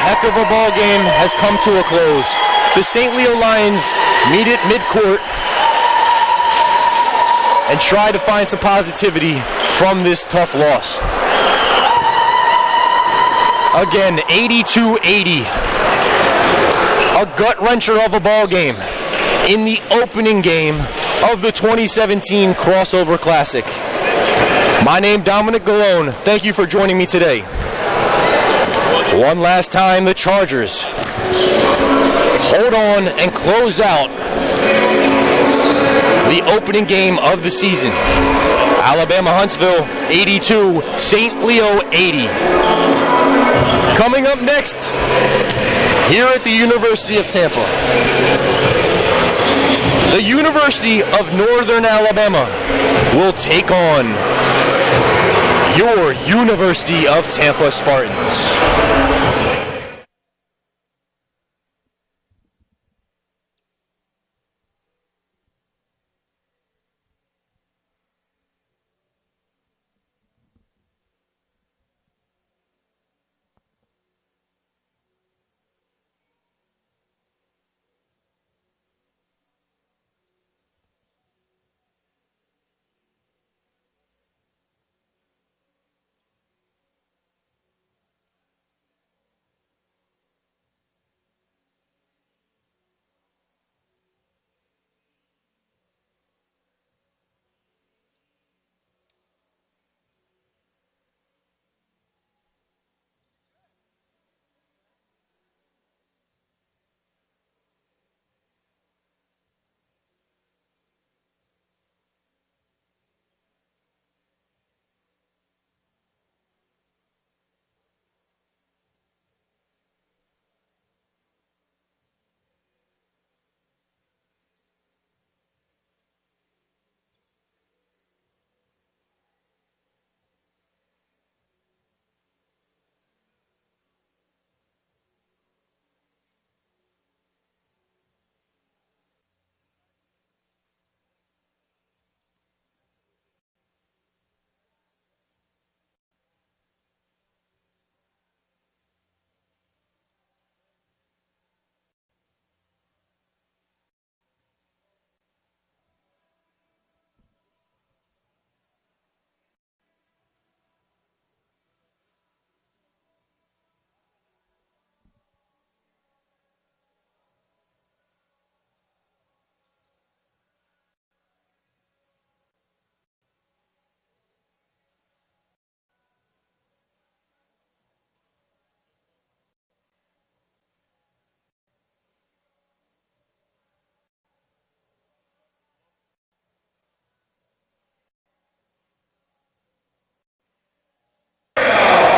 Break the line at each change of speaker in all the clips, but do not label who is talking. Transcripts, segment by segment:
heck of a ball game has come to a close. The St. Leo Lions meet at midcourt and try to find some positivity from this tough loss. Again, 82-80. A gut-wrencher of a ball game in the opening game of the 2017 Crossover Classic. My name, Dominic Galone. Thank you for joining me today. One last time, the Chargers hold on and close out the opening game of the season. Alabama-Huntsville 82, St. Leo 80. Coming up next, here at the University of Tampa, the University of Northern Alabama will take on your University of Tampa Spartans.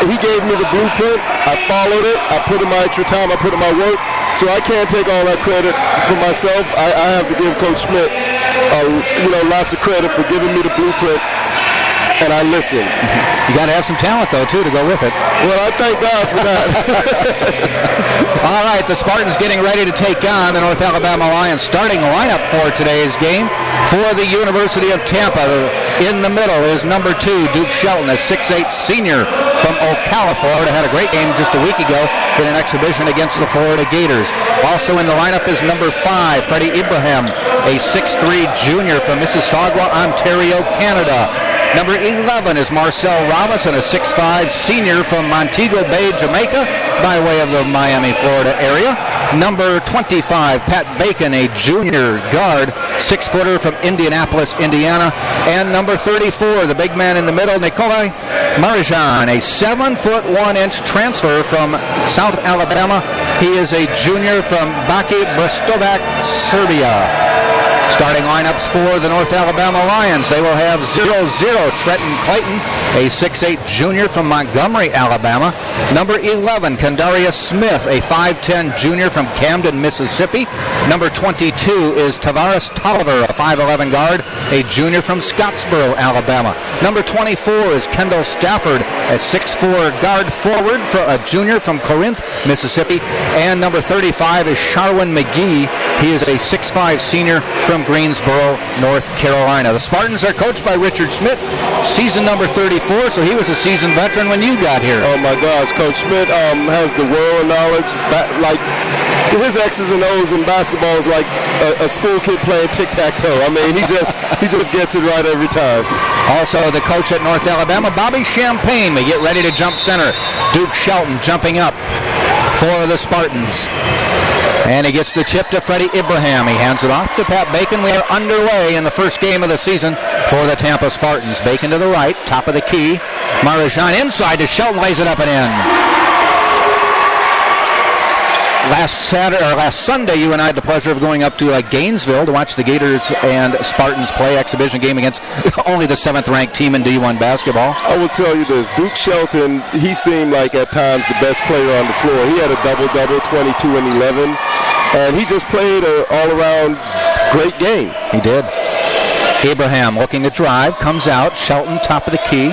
He gave me the blueprint. I followed it. I put in my extra time. I put in my work. So I can't take all that credit for myself. I have to give Coach Schmidt, lots of credit for giving me the blueprint. And I listened.
You got to have some talent, though, too, to go with it.
Well, I thank God for that.
All right, the Spartans getting ready to take on the North Alabama Lions. Starting lineup for today's game for the University of Tampa. In the middle is number 2, Duke Shelton, a 6'8 senior from Ocala, Florida. Had a great game just a week ago in an exhibition against the Florida Gators. Also in the lineup is number 5, Freddie Ibrahim, a 6'3 junior from Mississauga, Ontario, Canada. Number 11 is Marcel Robinson, a 6'5 senior from Montego Bay, Jamaica, by way of the Miami, Florida area. Number 25, Pat Bacon, a junior guard, 6-footer from Indianapolis, Indiana. And number 34, the big man in the middle, Nikolai Marijan, a 7-foot 1-inch transfer from South Alabama. He is a junior from Baki Brestovac, Serbia. Starting lineups for the North Alabama Lions. They will have 0-0 Trenton Clayton, a 6'8 junior from Montgomery, Alabama. Number 11, Kendaria Smith, a 5'10 junior from Camden, Mississippi. Number 22 is Tavares Tolliver, a 5'11 guard, a junior from Scottsboro, Alabama. Number 24 is Kendall Stafford, a 6'4 guard forward, a junior from Corinth, Mississippi. And number 35 is Sharwin McGee. He is a 6'5 senior from from Greensboro, North Carolina. The Spartans are coached by Richard Schmidt, season number 34, so he was a seasoned veteran when you got here.
Oh, my gosh. Coach Schmidt has the world of knowledge. Like, his X's and O's in basketball is like a school kid playing tic-tac-toe. I mean, he just gets it right every time.
Also, the coach at North Alabama, Bobby Champagne, may get ready to jump center. Duke Shelton jumping up for the Spartans. And he gets the chip to Freddie Ibrahim. He hands it off to Pat Bacon. We are underway in the first game of the season for the Tampa Spartans. Bacon to the right, top of the key. Marajan inside to Shelton, lays it up and in. Last Sunday, you and I had the pleasure of going up to Gainesville to watch the Gators and Spartans play exhibition game against only the 7th-ranked team in D1 basketball.
I will tell you this. Duke Shelton, he seemed like at times the best player on the floor. He had a double-double, 22 and 11, and he just played an all-around great game.
He did. Abraham looking to drive, comes out. Shelton, top of the key.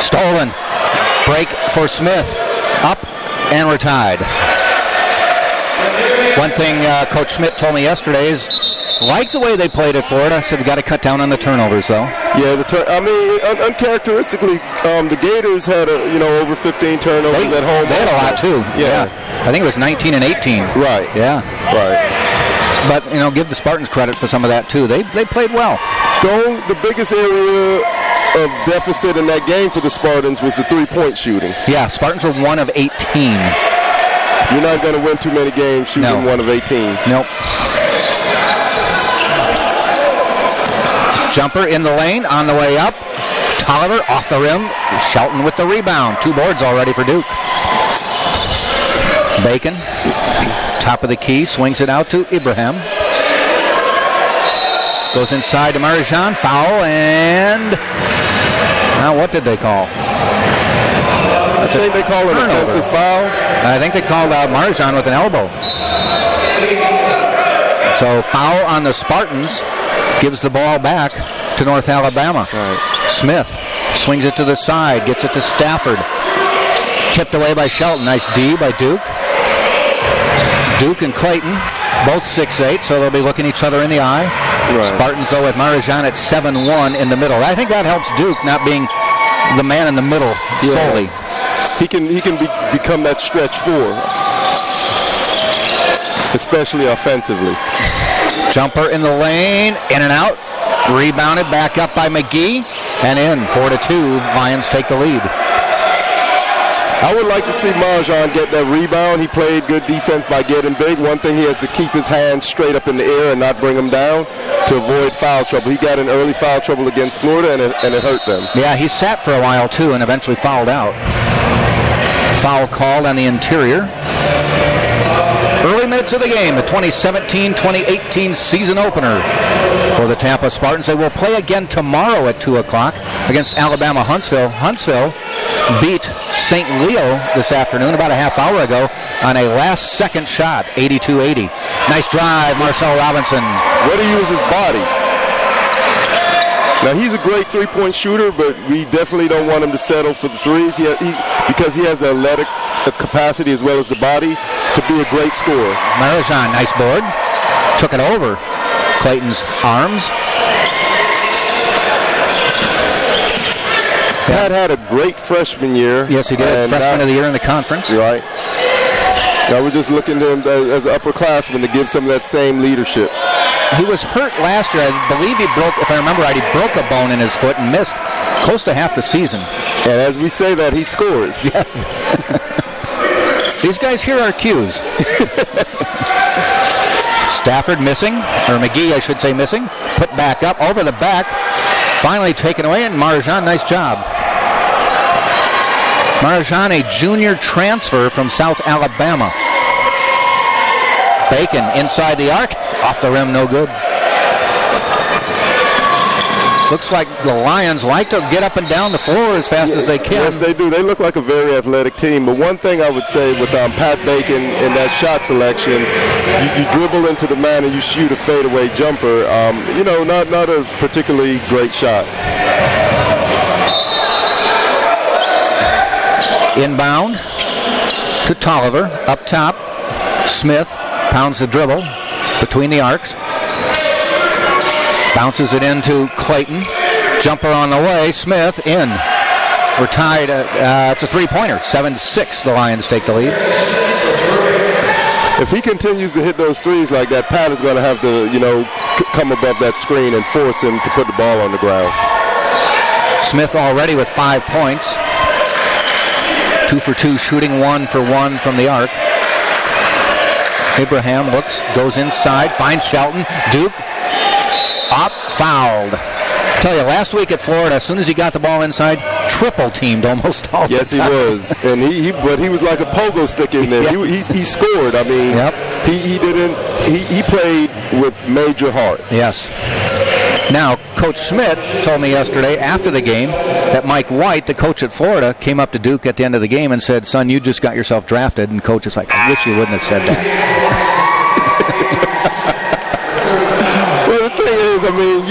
Stolen. Break for Smith. Up, and we're tied. One thing Coach Schmidt told me yesterday is, like the way they played at Florida, I said we got to cut down on the turnovers, though.
Yeah, uncharacteristically, the Gators had over 15 turnovers at home.
They had a lot too. Yeah, I think it was 19 and 18.
Right.
Yeah.
Right.
But give the Spartans credit for some of that too. They played well.
The biggest area of deficit in that game for the Spartans was the three-point shooting.
Yeah, Spartans were 1 of 18.
You're not going to win too many games shooting 1 of 18.
Nope. Jumper in the lane on the way up. Tolliver off the rim. Shelton with the rebound. 2 boards already for Duke. Bacon, top of the key, swings it out to Ibrahim. Goes inside to Marajan. Foul, and now what did they call?
I think they call it an offensive foul.
I think they called out Marajan with an elbow. So foul on the Spartans, gives the ball back to North Alabama.
Right.
Smith swings it to the side, gets it to Stafford. Tipped away by Shelton. Nice D by Duke. Duke and Clayton, both 6'8", so they'll be looking each other in the eye. Right. Spartans, though, with Marajan at 7'1" in the middle. I think that helps Duke not being the man in the middle solely.
He can become that stretch 4, especially offensively.
Jumper in the lane, in and out. Rebounded, back up by McGee, and in. 4-2, Lions take the lead.
I would like to see Marajan get that rebound. He played good defense by getting big. One thing, he has to keep his hands straight up in the air and not bring them down to avoid foul trouble. He got in early foul trouble against Florida, and it hurt them.
Yeah, he sat for a while, too, and eventually fouled out. Foul called on the interior. Early minutes of the game, the 2017-2018 season opener for the Tampa Spartans. They will play again tomorrow at 2 o'clock against Alabama Huntsville. Huntsville beat St. Leo this afternoon, about a half hour ago, on a last-second shot, 82-80. Nice drive, Marcel Robinson.
Way to use his body. Now, he's a great three-point shooter, but we definitely don't want him to settle for the threes because he has the athletic capacity as well as the body to be a great scorer.
Marajan, nice board. Took it over Clayton's arms.
Pat had a great freshman year.
Yes, he did. Freshman of the year in the conference.
Right. Now we're just looking to him as an upperclassman to give some of that same leadership.
He was hurt last year. I believe he broke, if I remember right, he broke a bone in his foot and missed close to half the season.
And as we say that, he scores.
Yes. These guys here are cues. Stafford missing, or McGee, I should say, missing. Put back up, over the back. Finally taken away, and Marajan, nice job. Marajan, a junior transfer from South Alabama. Bacon inside the arc. Off the rim, no good. Looks like the Lions like to get up and down the floor as fast as they can.
Yes, they do. They look like a very athletic team. But one thing I would say with Pat Bacon in that shot selection, you dribble into the man and you shoot a fadeaway jumper. Not a particularly great shot.
Inbound to Tolliver. Up top, Smith pounds the dribble between the arcs. Bounces it into Clayton. Jumper on the way. Smith in. We're tied. It's a three-pointer. 7-6. The Lions take the lead.
If he continues to hit those threes like that, Pat is going to have to, come above that screen and force him to put the ball on the ground.
Smith already with 5 points. 2 for 2 shooting, 1 for 1 from the arc. Abraham looks, goes inside, finds Shelton. Duke up, fouled. I tell you, last week at Florida, as soon as he got the ball inside, triple teamed almost all the time.
Yes, he was, and he was like a pogo stick in there. Yes. He scored. I mean,
yep.
He played with major heart.
Yes. Now, Coach Schmidt told me yesterday after the game that Mike White, the coach at Florida, came up to Duke at the end of the game and said, "Son, you just got yourself drafted." And Coach is like, "I wish you wouldn't have said that."
Well, the thing is, I mean,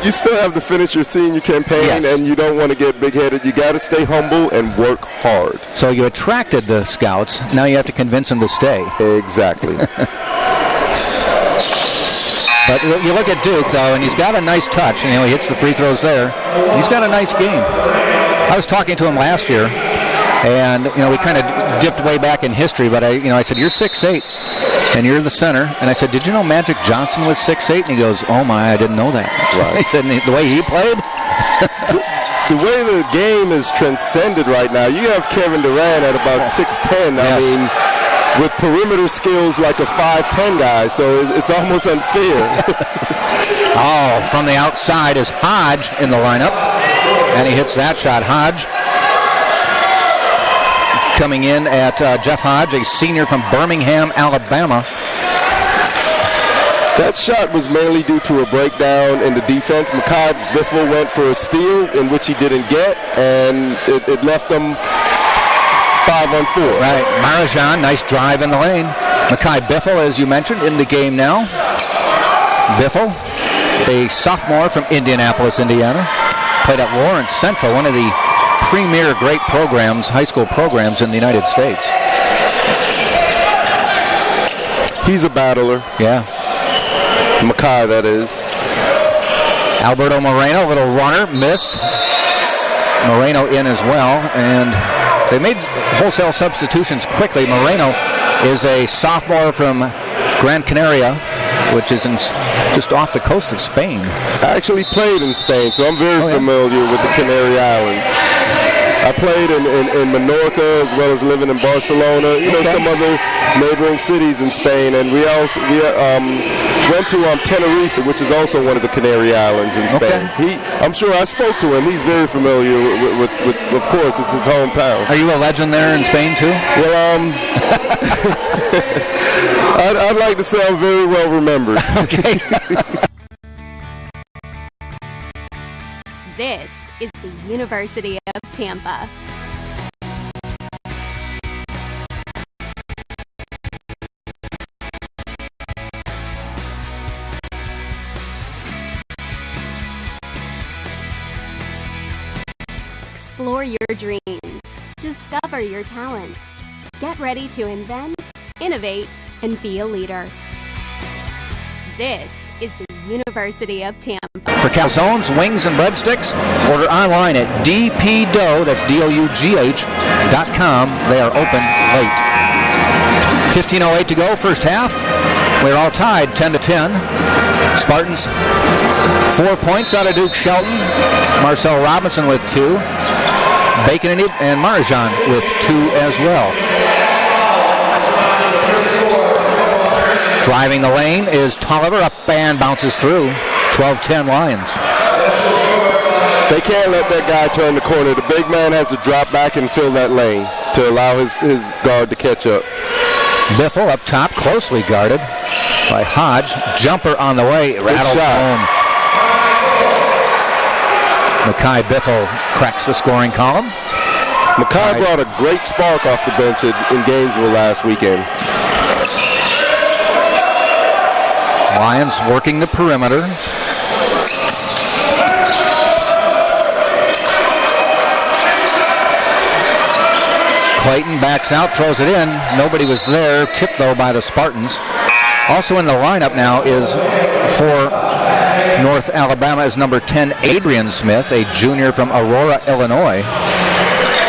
you still have to finish your senior campaign, yes. And you don't want to get big-headed. You got to stay humble and work hard.
So you attracted the scouts. Now you have to convince them to stay.
Exactly.
But you look at Duke, though, and he's got a nice touch. He hits the free throws there. He's got a nice game. I was talking to him last year, and, we kind of dipped way back in history, but I said, "You're 6'8", and you're the center." And I said, "Did you know Magic Johnson was 6'8"? And he goes, "Oh, my, I didn't know that." Right. He said, "The way he played?"
The way the game is transcended right now, you have Kevin Durant at about 6'10". Yes. I mean, with perimeter skills like a 5'10" guy, so it's almost unfair.
Oh, from the outside is Hodge in the lineup, and he hits that shot. Hodge coming in at Jeff Hodge, a senior from Birmingham, Alabama.
That shot was mainly due to a breakdown in the defense. Mekhi Biffle went for a steal, in which he didn't get, and it left them 5-on-4.
Right. Marajan, nice drive in the lane. Mekhi Biffle, as you mentioned, in the game now. Biffle, a sophomore from Indianapolis, Indiana. Played at Lawrence Central, one of the premier great programs, high school programs in the United States.
He's a battler.
Yeah.
Mekhi, that is.
Alberto Moreno, little runner, missed. Moreno in as well, and they made wholesale substitutions quickly. Moreno is a sophomore from Gran Canaria, which is just off the coast of Spain.
I actually played in Spain, so I'm very familiar with the Canary Islands. I played in Menorca as well as living in Barcelona, some other neighboring cities in Spain, and we went to Tenerife, which is also one of the Canary Islands in Spain.
Okay.
I'm sure I spoke to him. He's very familiar with of course, it's his hometown.
Are you a legend there in Spain too?
Well, I'd like to say I'm very well remembered.
Okay.
This is the University of Tampa. Explore your dreams. Discover your talents. Get ready to invent, innovate, and be a leader. This is the University of Tampa.
For calzones, wings, and breadsticks, order online at dpdough, that's DOUGH.com. They are open late. 15:08 to go, first half. We're all tied, 10-10. Spartans, 4 points out of Duke Shelton. Marcel Robinson with 2. Bacon and Marajan with 2 as well. Driving the lane is Tolliver, up and bounces through. 12-10 Lions.
They can't let that guy turn the corner. The big man has to drop back and fill that lane to allow his guard to catch up.
Biffle up top, closely guarded by Hodge. Jumper on the way, rattles home. Mekhi Biffle cracks the scoring column.
Mekhi brought a great spark off the bench in Gainesville last weekend.
Lions working the perimeter. Clayton backs out, throws it in. Nobody was there. Tipped, though, by the Spartans. Also in the lineup now is for North Alabama is number 10, Adrian Smith, a junior from Aurora, Illinois.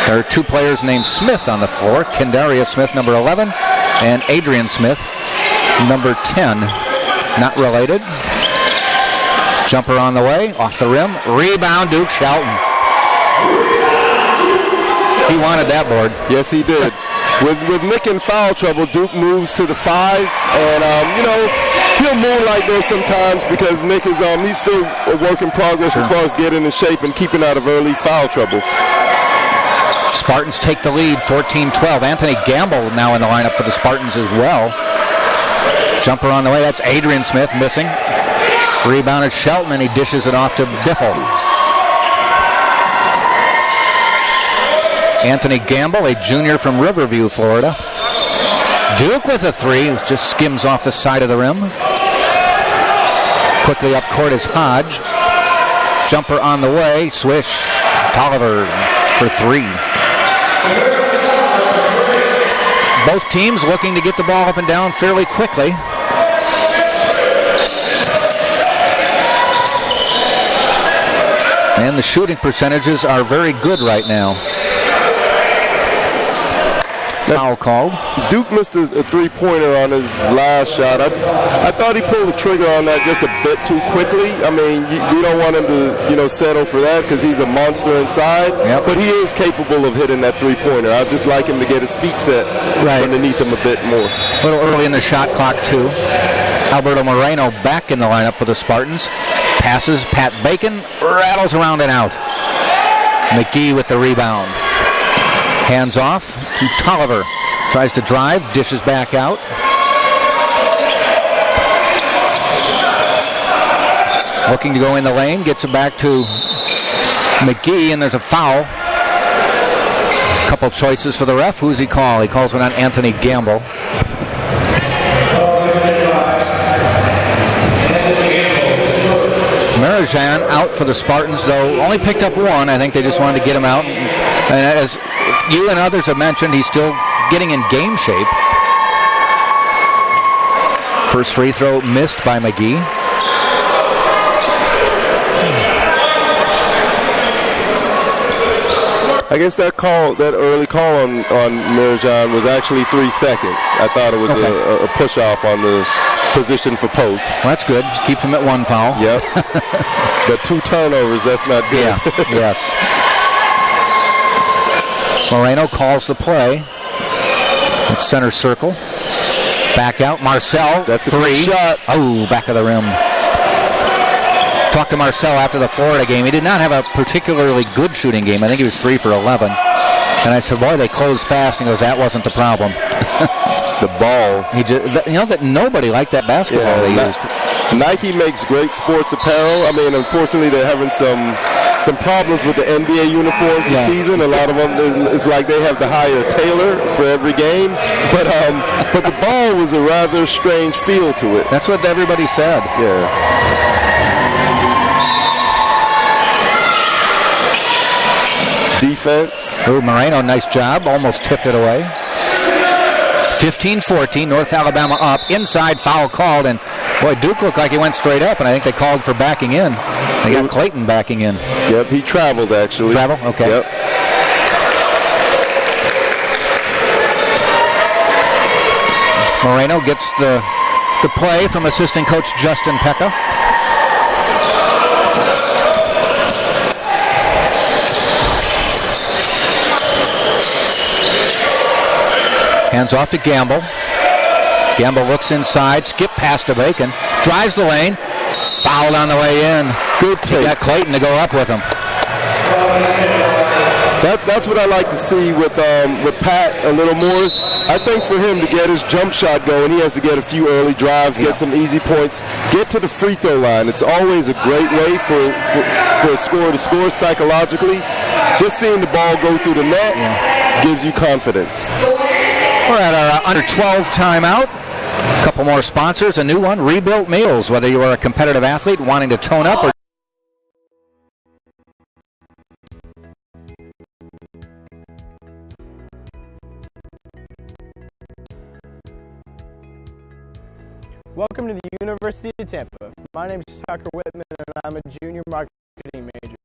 There are two players named Smith on the floor, Kendaria Smith, number 11, and Adrian Smith, number 10. Not related. Jumper on the way, off the rim. Rebound, Duke Shelton. He wanted that board.
Yes, he did. With Nick in foul trouble, Duke moves to the 5, and he'll moonlight there sometimes because Nick is he's still a work in progress as far as getting in shape and keeping out of early foul trouble.
Spartans take the lead, 14-12. Anthony Gamble now in the lineup for the Spartans as well. Jumper on the way. That's Adrian Smith missing. Rebound is Shelton, and he dishes it off to Biffle. Anthony Gamble, a junior from Riverview, Florida. Duke with a 3, just skims off the side of the rim. Quickly up court is Hodge. Jumper on the way, swish. Tolliver for 3. Both teams looking to get the ball up and down fairly quickly. And the shooting percentages are very good right now. Foul called.
Duke missed a three-pointer on his last shot. I thought he pulled the trigger on that just a bit too quickly. I mean, you don't want him to settle for that because he's a monster inside.
Yep.
But he is capable of hitting that three-pointer. I'd just like him to get his feet set underneath him a bit more.
A little early in the shot clock, too. Alberto Moreno back in the lineup for the Spartans. Passes, Pat Bacon rattles around and out. McGee with the rebound. Hands off to Tolliver. Tries to drive, dishes back out. Looking to go in the lane, gets it back to McGee, and there's a foul. A couple choices for the ref. Who's he call? He calls one on Anthony Gamble. Marajan out for the Spartans, though only picked up one. I think they just wanted to get him out. And as you and others have mentioned, he's still getting in game shape. First free throw missed by McGee.
I guess that early call on Marajan was actually 3 seconds. I thought it was a push-off on the position for post.
Well, that's good. Keeps him at 1 foul.
Yep. But 2 turnovers, that's not good.
Yeah, yes. Moreno calls the play. It's center circle. Back out. Marcel.
That's a
3.
good shot.
Oh, back of the rim. Talked to Marcel after the Florida game. He did not have a particularly good shooting game. I think he was 3 for 11. And I said, boy, they closed fast. And he goes, that wasn't the problem.
The ball.
That nobody liked that basketball they used.
Nike makes great sports apparel. I mean, unfortunately, they're having some problems with the NBA uniforms this season. A lot of them, it's like they have to hire a tailor for every game. But the ball was a rather strange feel to it.
That's what everybody said.
Yeah. Defense.
Oh, Moreno, nice job. Almost tipped it away. 15-14, North Alabama up. Inside, foul called, and boy, Duke looked like he went straight up, and I think they called for backing in. They got Clayton backing in.
Yep, he traveled, actually.
Travel? Okay.
Yep.
Moreno gets the play from assistant coach Justin Pecca. Hands off to Gamble. Gamble looks inside, skip past to Bacon, drives the lane, fouled on the way in.
Good take.
Got Clayton to go up with him.
That's what I like to see with Pat a little more. I think for him to get his jump shot going, he has to get a few early drives, get some easy points, get to the free throw line. It's always a great way for a scorer to score psychologically. Just seeing the ball go through the net gives you confidence.
We're at our under 12 timeout. A couple more sponsors. A new one, Rebuilt Meals. Whether you are a competitive athlete wanting to tone up or
Welcome to the University of Tampa. My name is Tucker Whitman, and I'm a junior marketing major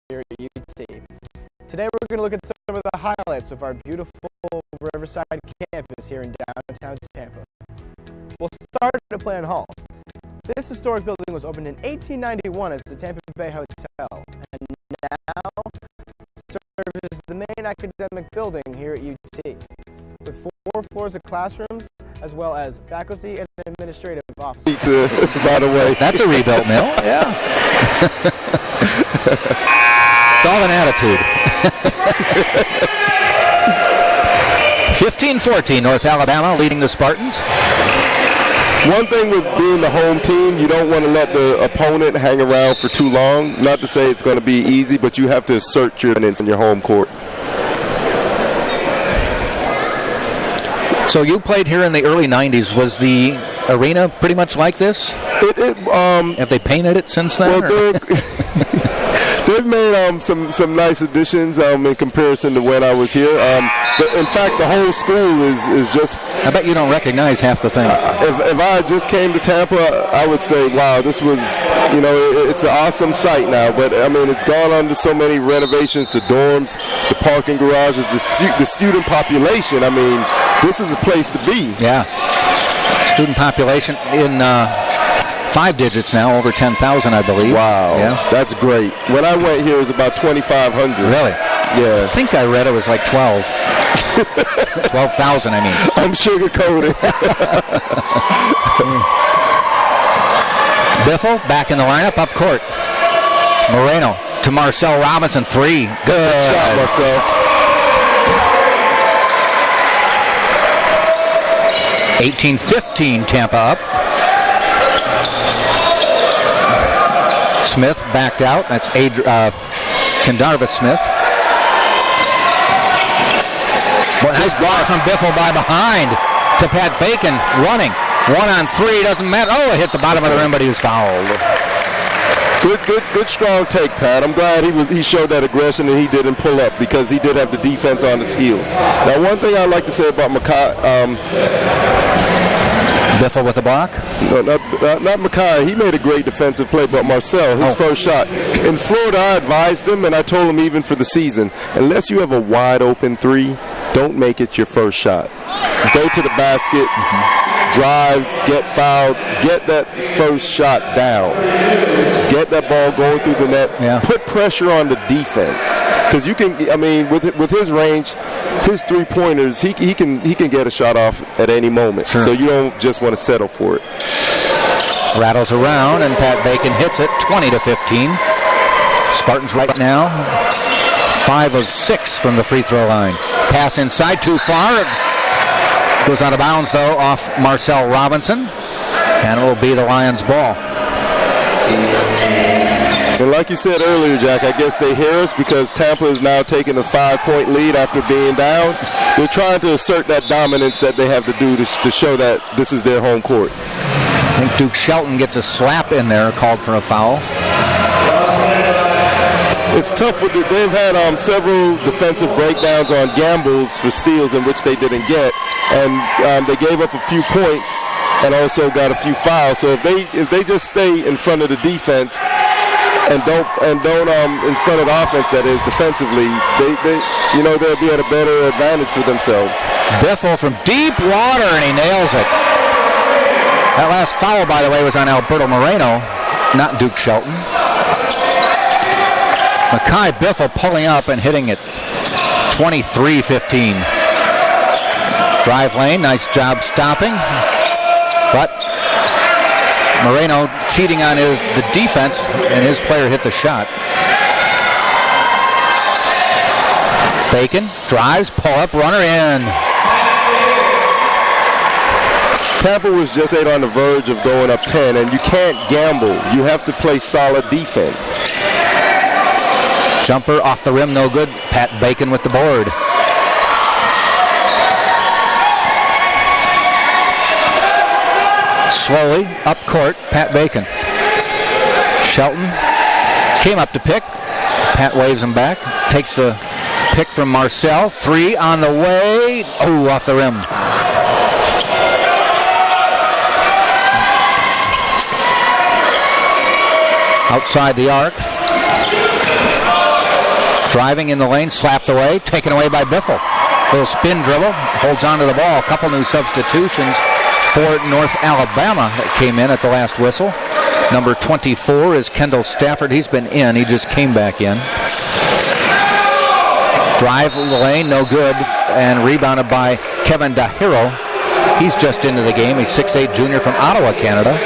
here at UT. Today we're going to look at some of the highlights of our beautiful Riverside campus here in downtown Tampa. We'll start at Plant Hall. This historic building was opened in 1891 as the Tampa Bay Hotel, and now serves as the main academic building here at UT, with 4 floors of classrooms, as well as faculty and administrative offices.
By the way,
that's a rebuilt mill. Yeah. It's all an attitude. 15-14, North Alabama leading the Spartans.
One thing with being the home team, you don't want to let the opponent hang around for too long. Not to say it's going to be easy, but you have to assert your dominance in your home court.
So you played here in the early 90s. Was the arena pretty much like this? Have they painted it since then?
Well, they've made some nice additions in comparison to when I was here. In fact, the whole school is just...
I bet you don't recognize half the things.
If I just came to Tampa, I would say, wow, this was, it's an awesome site now. But, I mean, it's gone under so many renovations, the dorms, the parking garages, the student population. I mean, this is the place to be.
Yeah. Student population in 5 digits now, over 10,000, I believe.
Wow.
Yeah.
That's great. When I went here, it was about 2,500.
Really?
Yeah.
I think I read it was like 12. 12,000, I mean.
I'm sugarcoating.
Biffle back in the lineup, up court. Moreno to Marcel Robinson, 3. Good
shot, Marcel.
18-15, Tampa up. Smith backed out. That's Kendarva Smith. Boy, nice block from Biffle by behind to Pat Bacon, running. 1-on-3, doesn't matter. Oh, it hit the bottom of the rim, but he was fouled.
Good strong take, Pat. I'm glad he showed that aggression and he didn't pull up because he did have the defense on its heels. Now, one thing I like to say about Makai,
Biffle with a block?
No, not Makai. He made a great defensive play, but Marcel, his first shot. In Florida, I advised him, and I told him even for the season, unless you have a wide-open 3, don't make it your first shot. Go to the basket, drive, get fouled, get that first shot down. Get that ball going through the net.
Yeah.
Put pressure on the defense. Because you can, I mean, with his range, his 3-pointers, he can get a shot off at any moment.
Sure.
So you don't just want to settle for it.
Rattles around, and Pat Bacon hits it, 20-15. Spartans right now, 5 of 6 from the free throw line. Pass inside, too far. Goes out of bounds, though, off Marcel Robinson. And it will be the Lions' ball.
And like you said earlier, Jack, I guess they hear us because Tampa is now taking a 5-point lead after being down. They're trying to assert that dominance that they have to do to show that this is their home court.
I think Duke Shelton gets a slap in there, called for a foul.
It's tough. They've had several defensive breakdowns on gambles for steals in which they didn't get, and they gave up a few points and also got a few fouls. So if they just stay in front of the defense and don't in front of the offense, that is defensively, they'll be at a better advantage for themselves.
Biffle from deep water, and he nails it. That last foul, by the way, was on Alberto Moreno, not Duke Shelton. Makai Biffle pulling up and hitting it, 23-15. Drive lane, nice job stopping, but Moreno cheating on the defense, and his player hit the shot. Bacon drives, pull up, runner in.
Tampa was just on the verge of going up 10, and you can't gamble. You have to play solid defense.
Jumper off the rim, no good. Pat Bacon with the board. Slowly up court, Pat Bacon. Shelton came up to pick. Pat waves him back. Takes the pick from Marcel. 3 on the way. Oh, off the rim. outside the arc. Driving in the lane, slapped away, taken away by Biffle. Little spin dribble, holds on to the ball. A couple new substitutions for North Alabama that came in at the last whistle. Number 24 is Kendall Stafford. He's been in. He just came back in. Drive the lane, no good, and rebounded by Kevin Dahiro. He's just into the game. He's 6'8" junior from Ottawa, Canada.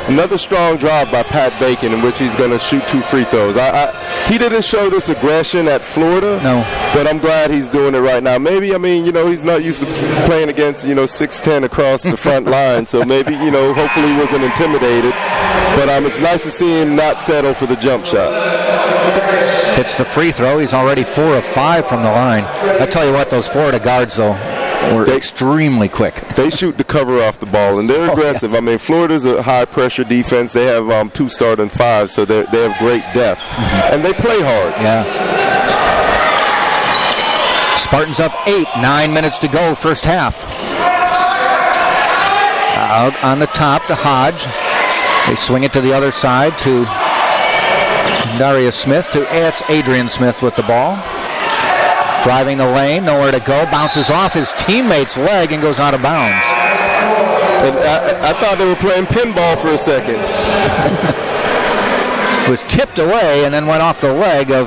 Another strong drive by Pat Bacon in which he's going to shoot 2 free throws. He didn't show this aggression at Florida,
no,
but I'm glad he's doing it right now. Maybe, he's not used to playing against, 6'10" across the front line, so maybe, hopefully he wasn't intimidated. But it's nice to see him not settle for the jump shot.
Hits the free throw. He's already 4 of 5 from the line. I tell you what, those Florida guards, though, were extremely quick.
They shoot the cover off the ball, and they're aggressive. Yes. Florida's a high-pressure defense. They have 2 starting 5, so they have great depth. Mm-hmm. And they play hard.
Yeah. Spartans up 8, 9 minutes to go, first half. Out on the top to Hodge. They swing it to the other side to Darius Smith. It's Adrian Smith with the ball. Driving the lane, nowhere to go. Bounces off his teammate's leg and goes out of bounds.
And I thought they were playing pinball for a second.
Was tipped away and then went off the leg of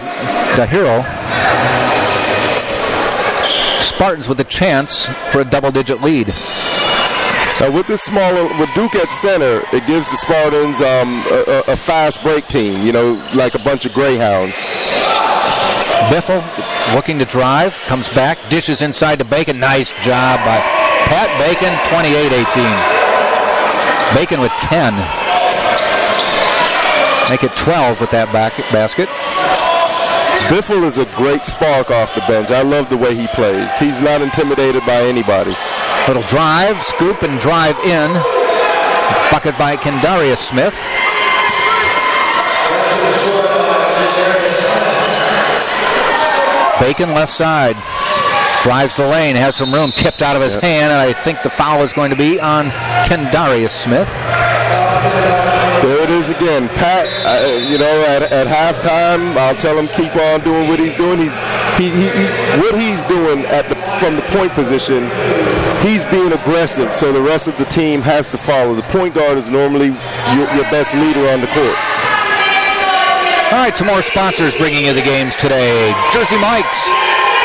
Dahiro. Spartans with a chance for a double-digit lead.
With Duke at center, it gives the Spartans a fast break team, like a bunch of greyhounds.
Biffle looking to drive, comes back, dishes inside to Bacon. Nice job by Pat Bacon, 28-18. Bacon with 10. Make it 12 with that basket.
Biffle is a great spark off the bench. I love the way he plays. He's not intimidated by anybody.
Little drive, scoop, and drive in. Bucket by Kendarius Smith. Bacon left side. Drives the lane, has some room, tipped out of his hand, and I think the foul is going to be on Kendarius Smith.
There it is again. Pat, at halftime, I'll tell him keep on doing what he's doing. What he's doing from the point position, he's being aggressive, so the rest of the team has to follow. The point guard is normally your best leader on the court.
All right, some more sponsors bringing you the games today. Jersey Mike's.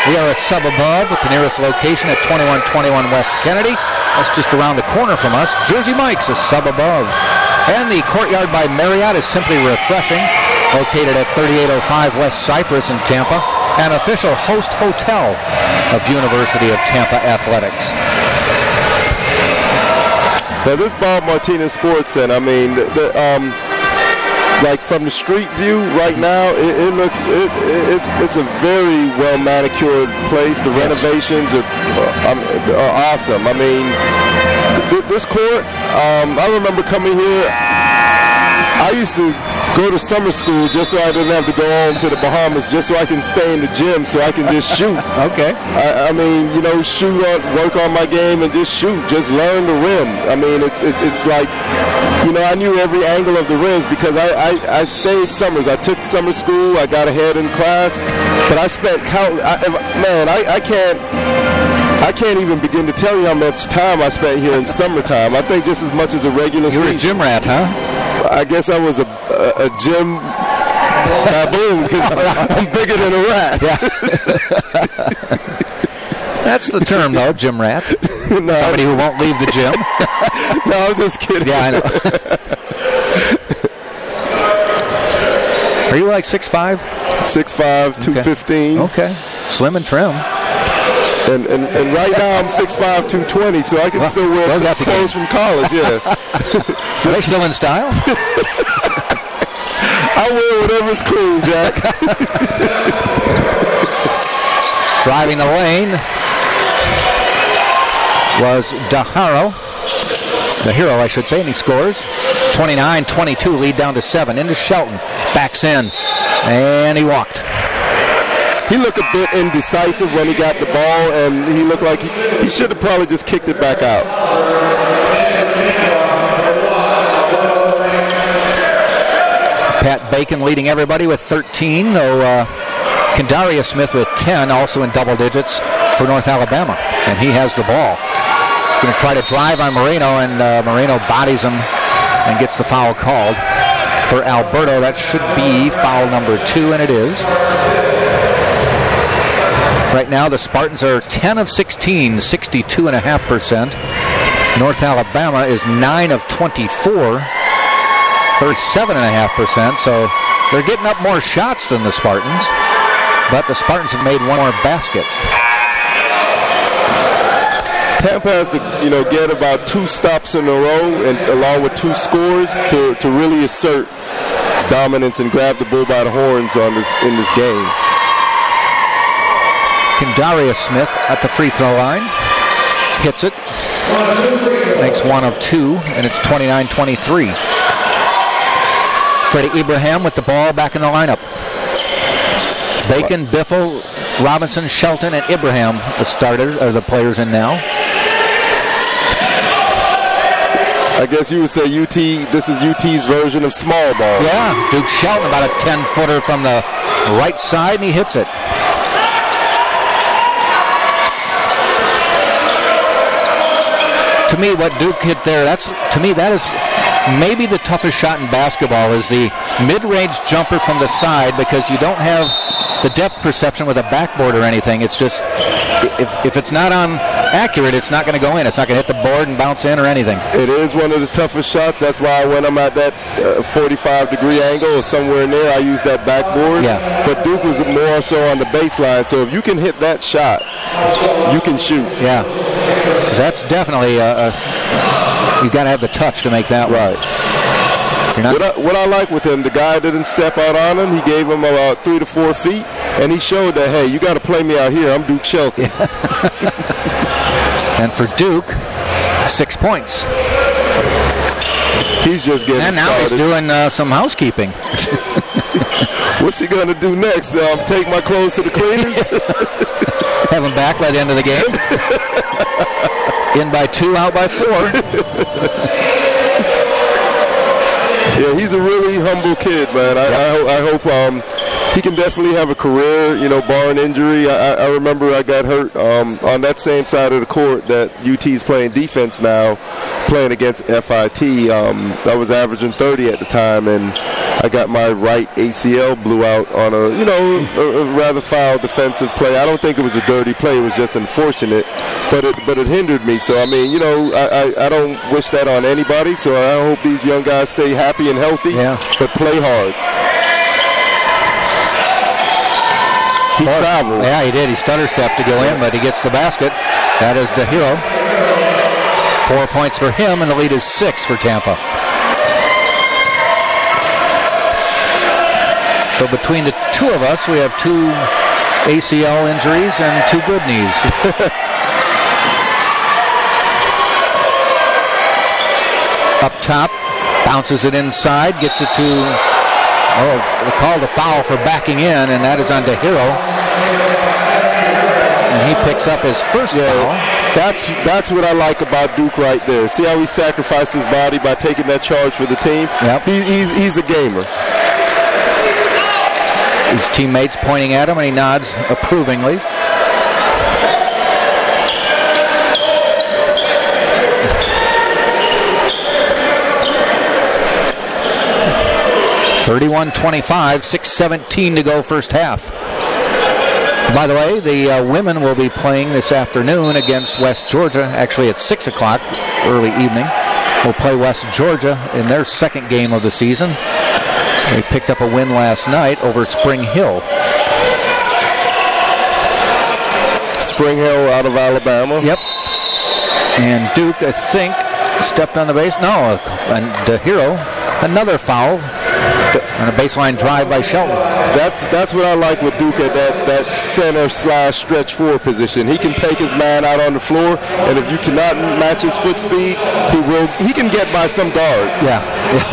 We are a sub above with the nearest location at 2121 West Kennedy. That's just around the corner from us. Jersey Mike's, a sub above. And the Courtyard by Marriott is simply refreshing, located at 3805 West Cypress in Tampa, an official host hotel of University of Tampa Athletics.
Now this Bob Martinez Sports Center, like from the street view right now, it's a very well manicured place. The renovations are awesome. This court, I remember coming here. I used to go to summer school just so I didn't have to go home to the Bahamas, just so I can stay in the gym so I can just shoot.
Okay.
Shoot work on my game and just shoot, just learn the rim. It's like, I knew every angle of the rims because I stayed summers. I took summer school. I got ahead in class, but I spent I can't even begin to tell you how much time I spent here in summertime. I think just as much as a regular season.
You were a gym rat, huh?
I guess I was a gym baboon because I'm bigger than a rat.
Yeah. That's the term, though, gym rat. No, somebody who won't leave the gym.
No, I'm just kidding.
Yeah, I know. Are you like 6'5"?
6'5", 215.
Okay. Slim and trim.
And right now I'm 6'5", 220, so I can still wear clothes from college, yeah.
Are they still in style?
I wear whatever's cool, Jack.
Driving the lane was Dahiro, I should say, and he scores. 29-22, lead down to 7. Into Shelton, backs in, and he walked.
He looked a bit indecisive when he got the ball, and he looked like he should have probably just kicked it back out.
Pat Bacon leading everybody with 13, though Kendaria Smith with 10, also in double digits for North Alabama. And he has the ball. Going to try to drive on Moreno, and Moreno bodies him and gets the foul called for Alberto. That should be foul number 2, and it is. Right now, the Spartans are 10 of 16, 62.5%. North Alabama is 9 of 24, 37.5%. So they're getting up more shots than the Spartans, but the Spartans have made one more basket.
Tampa has to, get about 2 stops in a row, and along with 2 scores to really assert dominance and grab the bull by the horns in this game. Kendaria Smith at the free throw line, hits it, makes 1 of 2, and it's 29-23. Freddie Ibrahim with the ball back in the lineup. Bacon, Biffle, Robinson, Shelton, and Ibrahim, the starters, are the players in now. I guess you would say this is UT's version of small ball. Yeah, Duke Shelton about a 10-footer from the right side, and he hits it. To me, what Duke hit there, that is maybe the toughest shot in basketball, is the mid-range jumper from the side, because you don't have the depth perception with a backboard or anything. It's just, if it's not on accurate, it's not going to go in. It's not going to hit the board and bounce in or anything. It is one of the toughest shots. That's why when I'm at that 45-degree angle or somewhere near, I use that backboard. Yeah. But Duke was more so on the baseline. So if you can hit that shot, you can shoot. Yeah. That's definitely you've got to have the touch to make that right. What I like with him, the guy didn't step out on him. He gave him about 3 to 4 feet, and he showed that, hey, you got to play me out here. I'm Duke Shelton. And for Duke, 6 points. He's just getting started. And now he's doing some housekeeping. What's he going to do next? Take my clothes to the cleaners? Have him back by the end of the game. In by 2, out by 4. Yeah, he's a really humble kid, man. I hope he can definitely have a career, barring injury. I remember I got hurt on that same side of the court that UT's playing defense now, playing against FIT. I was averaging 30 at the time, and I got my right ACL blew out on a rather foul defensive play. I don't think it was a dirty play. It was just unfortunate, but it hindered me. So, I don't wish that on anybody. So I hope these young guys stay happy and healthy, but play hard. He traveled. Yeah, he did. He stutter stepped to go in, but he gets the basket. That is DeHiro. 4 points for him, and the lead is 6 for Tampa. So between the two of us, we have 2 ACL injuries and 2 good knees. Up top, bounces it inside, gets it to... they called a foul for backing in, and that is on DeHiro. And he picks up his first foul. That's what I like about Duke right there. See how he sacrificed his body by taking that charge for the team? Yep. He's a gamer. His teammates pointing at him, and he nods approvingly. (31-25), 6:17 to go first half. By the way, the women will be playing this afternoon against West Georgia. Actually, at 6 o'clock, early evening. We'll play West Georgia in their second game of the season. They picked up a win last night over Spring Hill. Spring Hill out of Alabama. Yep. And Duke, I think, stepped on the base. No, and DeHiro, another foul. On a baseline drive by Shelton. That's what I like with Duke at that center/stretch 4 position. He can take his man out on the floor, and if you cannot match his foot speed, he can get by some guards. Yeah.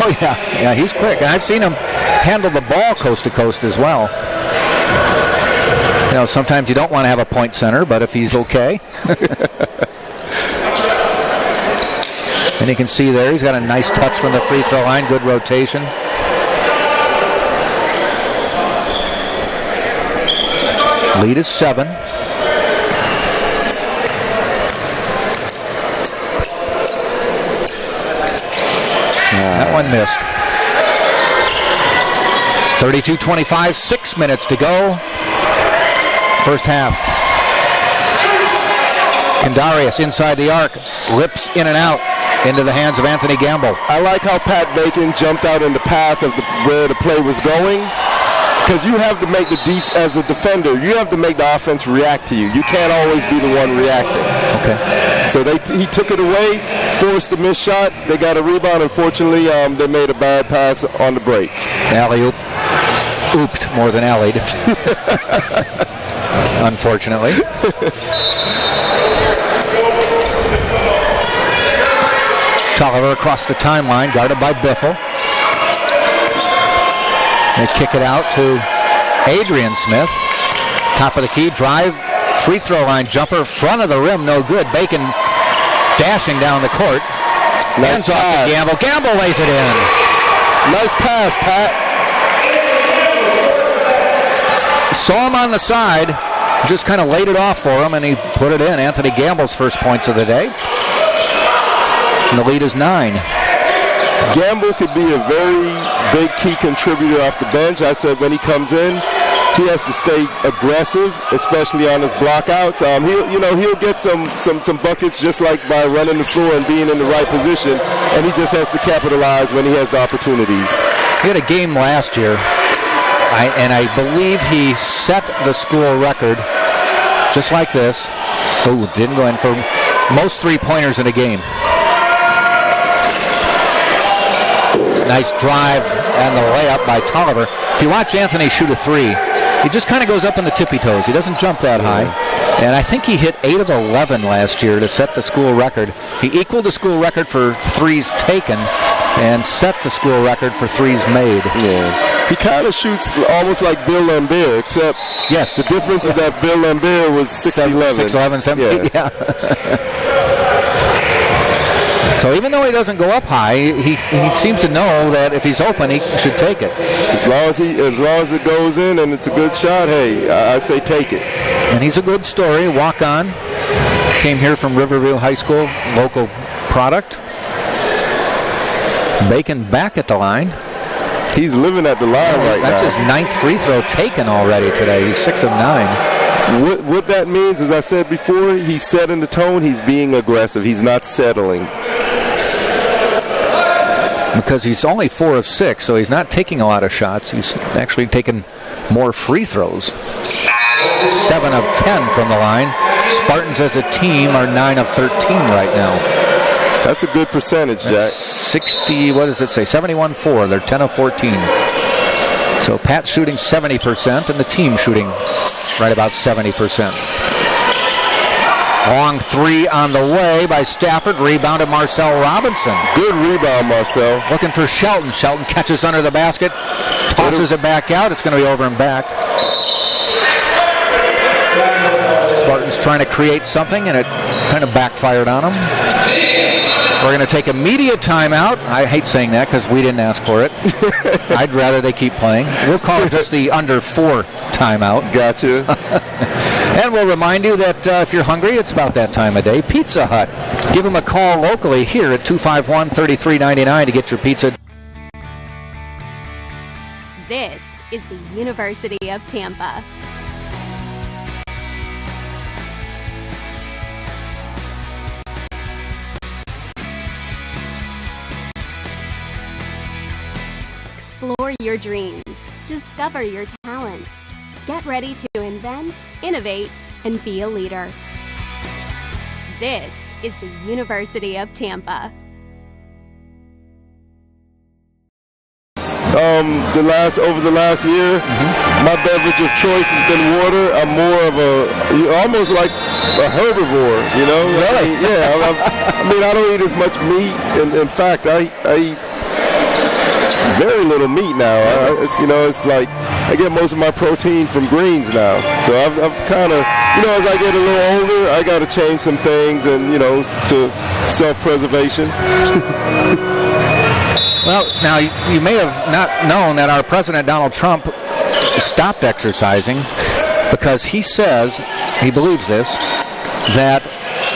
Oh yeah, he's quick. And I've seen him handle the ball coast to coast as well. Sometimes you don't want to have a point center, but if he's okay. And you can see there, he's got a nice touch from the free throw line, good rotation.
Lead is 7. That one missed. 32-25, 6 minutes to go. First half. Kandarius inside the arc, rips in and out into the hands of Anthony Gamble.
I like how Pat Bacon jumped out in the path of where the play was going, because you have to make as a defender, you have to make the offense react to you. You can't always be the one reacting.
Okay.
So he took it away, forced the missed shot. They got a rebound. Unfortunately, they made a bad pass on the break.
Alley-oop. Ooped more than allied. Unfortunately. Tolliver across the timeline, guarded by Biffle. They kick it out to Adrian Smith. Top of the key, drive, free throw line jumper, front of the rim, no good. Bacon dashing down the court.
Nice pass.
Gamble. Gamble lays it in.
Nice pass, Pat.
Saw him on the side, just kind of laid it off for him, and he put it in. Anthony Gamble's first points of the day. And the lead is 9.
Gamble could be a very big key contributor off the bench. I said when he comes in, he has to stay aggressive, especially on his blockouts. He'll get some buckets just like by running the floor and being in the right position, and he just has to capitalize when he has the opportunities.
He had a game last year, and I believe he set the school record just like this. Oh, didn't go in for most three-pointers in a game. Nice drive and the layup by Tolliver. If you watch Anthony shoot a three, he just kind of goes up on the tippy toes. He doesn't jump that high. And I think he hit 8 of 11 last year to set the school record. He equaled the school record for threes taken and set the school record for threes made.
Yeah. He kind of shoots almost like Bill Lambert, except
yes,
the difference is that Bill Lambert was 6'11".
6'11", 7 yeah. So even though he doesn't go up high, he seems to know that if he's open, he should take it.
As long as it goes in and it's a good shot, hey, I say take it.
And he's a good story, walk on. Came here from Riverview High School, local product. Bacon back at the line.
He's living at the line right now.
That's his 9th free throw taken already today. He's 6 of 9.
What that means, as I said before, he's setting the tone. He's being aggressive. He's not settling.
Because he's only 4 of 6, so he's not taking a lot of shots. He's actually taken more free throws. 7 of 10 from the line. Spartans as a team are 9 of 13 right now.
That's a good percentage, Jack.
60, what does it say? 71-4. They're 10 of 14. So Pat's shooting 70%, and the team shooting right about 70%. Long three on the way by Stafford. Rebounded Marcel Robinson.
Good rebound, Marcel.
Looking for Shelton. Shelton catches under the basket. Tosses it back out. It's going to be over and back. Spartans trying to create something, and it kind of backfired on them. We're going to take a media timeout. I hate saying that because we didn't ask for it. I'd rather they keep playing. We'll call it just the under 4 timeout.
Gotcha.
And we'll remind you that if you're hungry, it's about that time of day. Pizza Hut. Give them a call locally here at 251-3399 to get your pizza.
This is the University of Tampa. Explore your dreams. Discover your talents. Get ready to invent, innovate, and be a leader. This is the University of Tampa.
Over the last year, my beverage of choice has been water. I'm more of almost like a herbivore, you know?
Really?
I don't eat as much meat. In fact, I eat very little meat now. It's like I get most of my protein from greens now. So I've kind of, as I get a little older, I got to change some things and, to self-preservation.
Well, now, you may have not known that our President Donald Trump stopped exercising, because he says, he believes this, that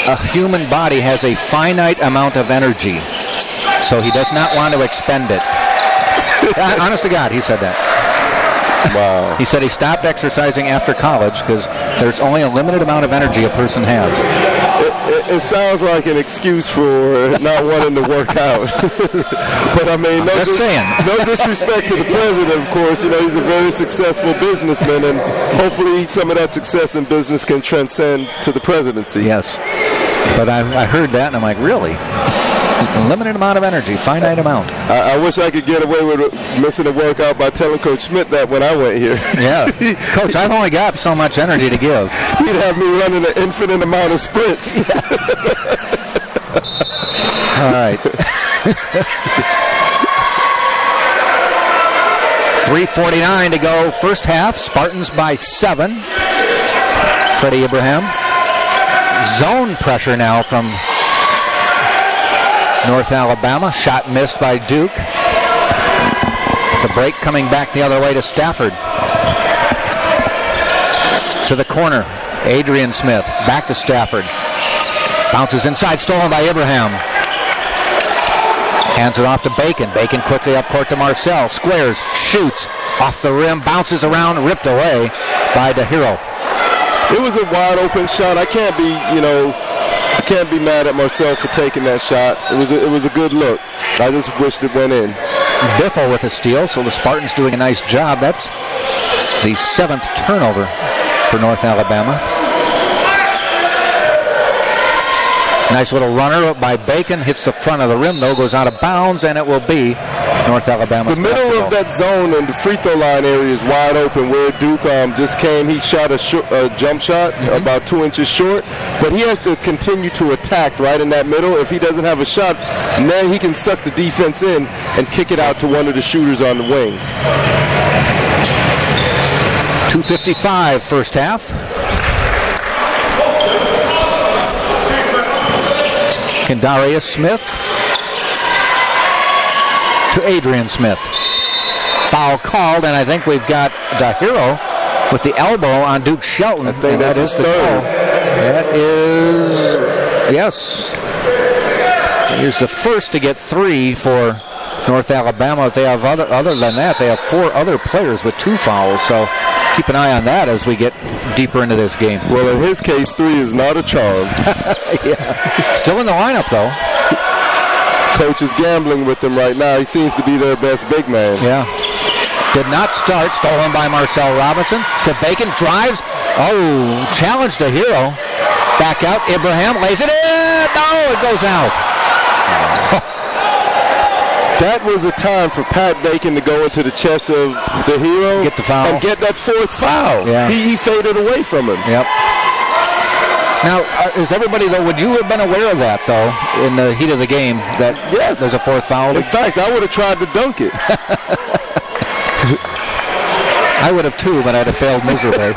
a human body has a finite amount of energy, so he does not want to expend it. Honest to God, he said that.
Wow.
He said he stopped exercising after college because there's only a limited amount of energy a person has.
It sounds like an excuse for not wanting to work out. But I mean, no disrespect to the president, of course. You know, he's a very successful businessman, and hopefully some of that success in business can transcend to the presidency.
Yes. But I heard that, and I'm like, really? A limited amount of energy, finite amount.
I wish I could get away with missing a workout by telling Coach Schmidt that when I went here.
Yeah. Coach, I've only got so much energy to give.
He'd have me running an infinite amount of sprints.
Yes. All right. 3:49 to go, first half. Spartans by 7. Freddie Abraham. Zone pressure now from North Alabama. Shot missed by Duke. The break coming back the other way to Stafford. To the corner. Adrian Smith. Back to Stafford. Bounces inside. Stolen by Abraham. Hands it off to Bacon. Bacon quickly up court to Marcel. Squares. Shoots. Off the rim. Bounces around. Ripped away by DeHero.
It was a wide open shot. I can't be mad at Marcel for taking that shot. It was a good look. I just wished it went in.
Biffle with a steal, so the Spartans doing a nice job. That's the 7th turnover for North Alabama. Nice little runner by Bacon. Hits the front of the rim, though. Goes out of bounds, and it will be North Alabama.
The middle of that zone and the free throw line area is wide open. Where Duke just came, he shot a jump shot about 2 inches short. But he has to continue to attack right in that middle. If he doesn't have a shot, then he can suck the defense in and kick it out to one of the shooters on the wing.
2:55 first half. Kendarius Smith to Adrian Smith. Foul called, and I think we've got DeHero with the elbow on Duke Shelton.
I think that is the
third. That is, yes. He is the first to get 3 for North Alabama. They have other than that, they have 4 other players with 2 fouls. So keep an eye on that as we get deeper into this game.
Well, in his case, 3 is not a charm.
Yeah. Still in the lineup, though.
Coach is gambling with them right now. He seems to be their best big man.
Yeah. Did not start. Stolen by Marcel Robinson. To Bacon. Drives. Oh, challenged DeHero. Back out. Abraham lays it in. No, it goes out.
That was a time for Pat Bacon to go into the chest of DeHero.
Get the foul.
And get that 4th foul.
Yeah.
He faded away from him.
Yep. Now, is everybody, though, would you have been aware of that, though, in the heat of the game, that
yes,
there's a 4th foul?
In fact, I would have tried to dunk it.
I would have, too, but I'd have failed miserably.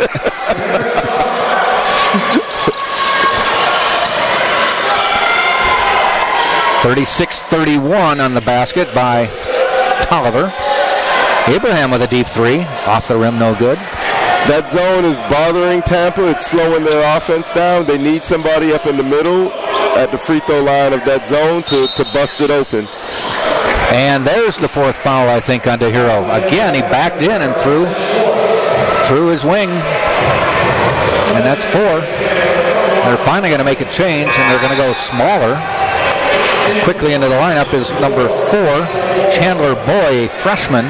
(36-31) on the basket by Tolliver. Abraham with a deep 3. Off the rim, no good.
That zone is bothering Tampa. It's slowing their offense down. They need somebody up in the middle at the free throw line of that zone to bust it open.
And there's the 4th foul, I think, on DeHero. Again, he backed in and threw his wing. And that's 4. They're finally going to make a change, and they're going to go smaller. Quickly into the lineup is number 4, Chandler Boy, a freshman.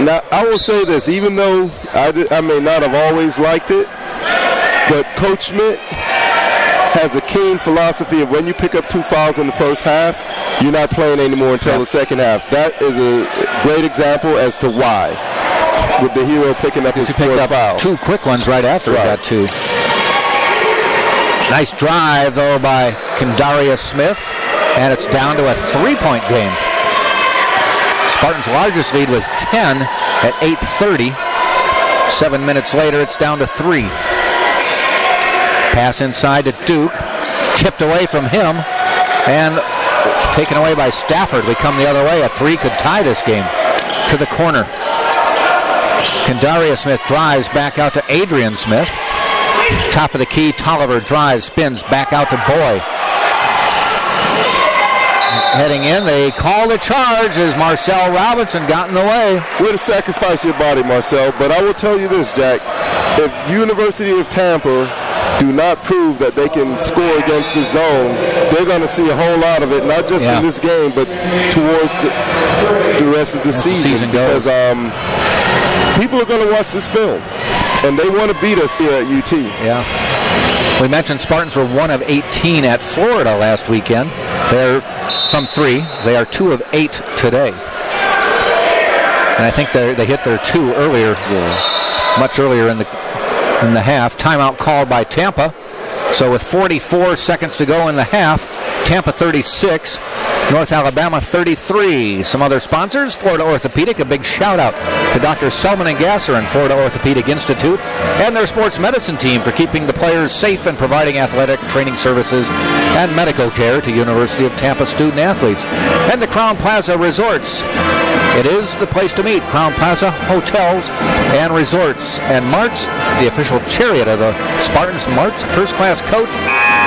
Now, I will say this, even though I may not have always liked it, but Coach Schmidt has a keen philosophy of when you pick up 2 fouls in the first half, you're not playing anymore until the second half. That is a great example as to why, with DeHero picking up his 4th foul.
2 quick ones right after he got 2. Nice drive, though, by Kendarius Smith, and it's down to a 3-point game. Spartans' largest lead was 10 at 8:30. 7 minutes later, it's down to 3. Pass inside to Duke. Tipped away from him. And taken away by Stafford. We come the other way. A 3 could tie this game. To the corner. Kendaria Smith drives back out to Adrian Smith. Top of the key, Tolliver drives, spins back out to Boy. Heading in, they call the charge as Marcel Robinson got in the way.
Way to sacrifice your body, Marcel. But I will tell you this, Jack. If University of Tampa do not prove that they can score against the zone, they're going to see a whole lot of it, not just in this game, but towards the rest of the season. Because people are going to watch this film, and they want to beat us here at UT.
Yeah. We mentioned Spartans were 1 of 18 at Florida last weekend. They're from 3. They are 2 of 8 today. And I think they hit their 2 earlier, much earlier in the half. Timeout called by Tampa. So with 44 seconds to go in the half, Tampa 36, North Alabama 33. Some other sponsors, Florida Orthopedic, a big shout out to Dr. Selman and Gasser and Florida Orthopedic Institute and their sports medicine team for keeping the players safe and providing athletic training services and medical care to University of Tampa student athletes. And the Crown Plaza Resorts. It is the place to meet. Crown Plaza Hotels and Resorts. And Martz, the official chariot of the Spartans. Martz, first class coach.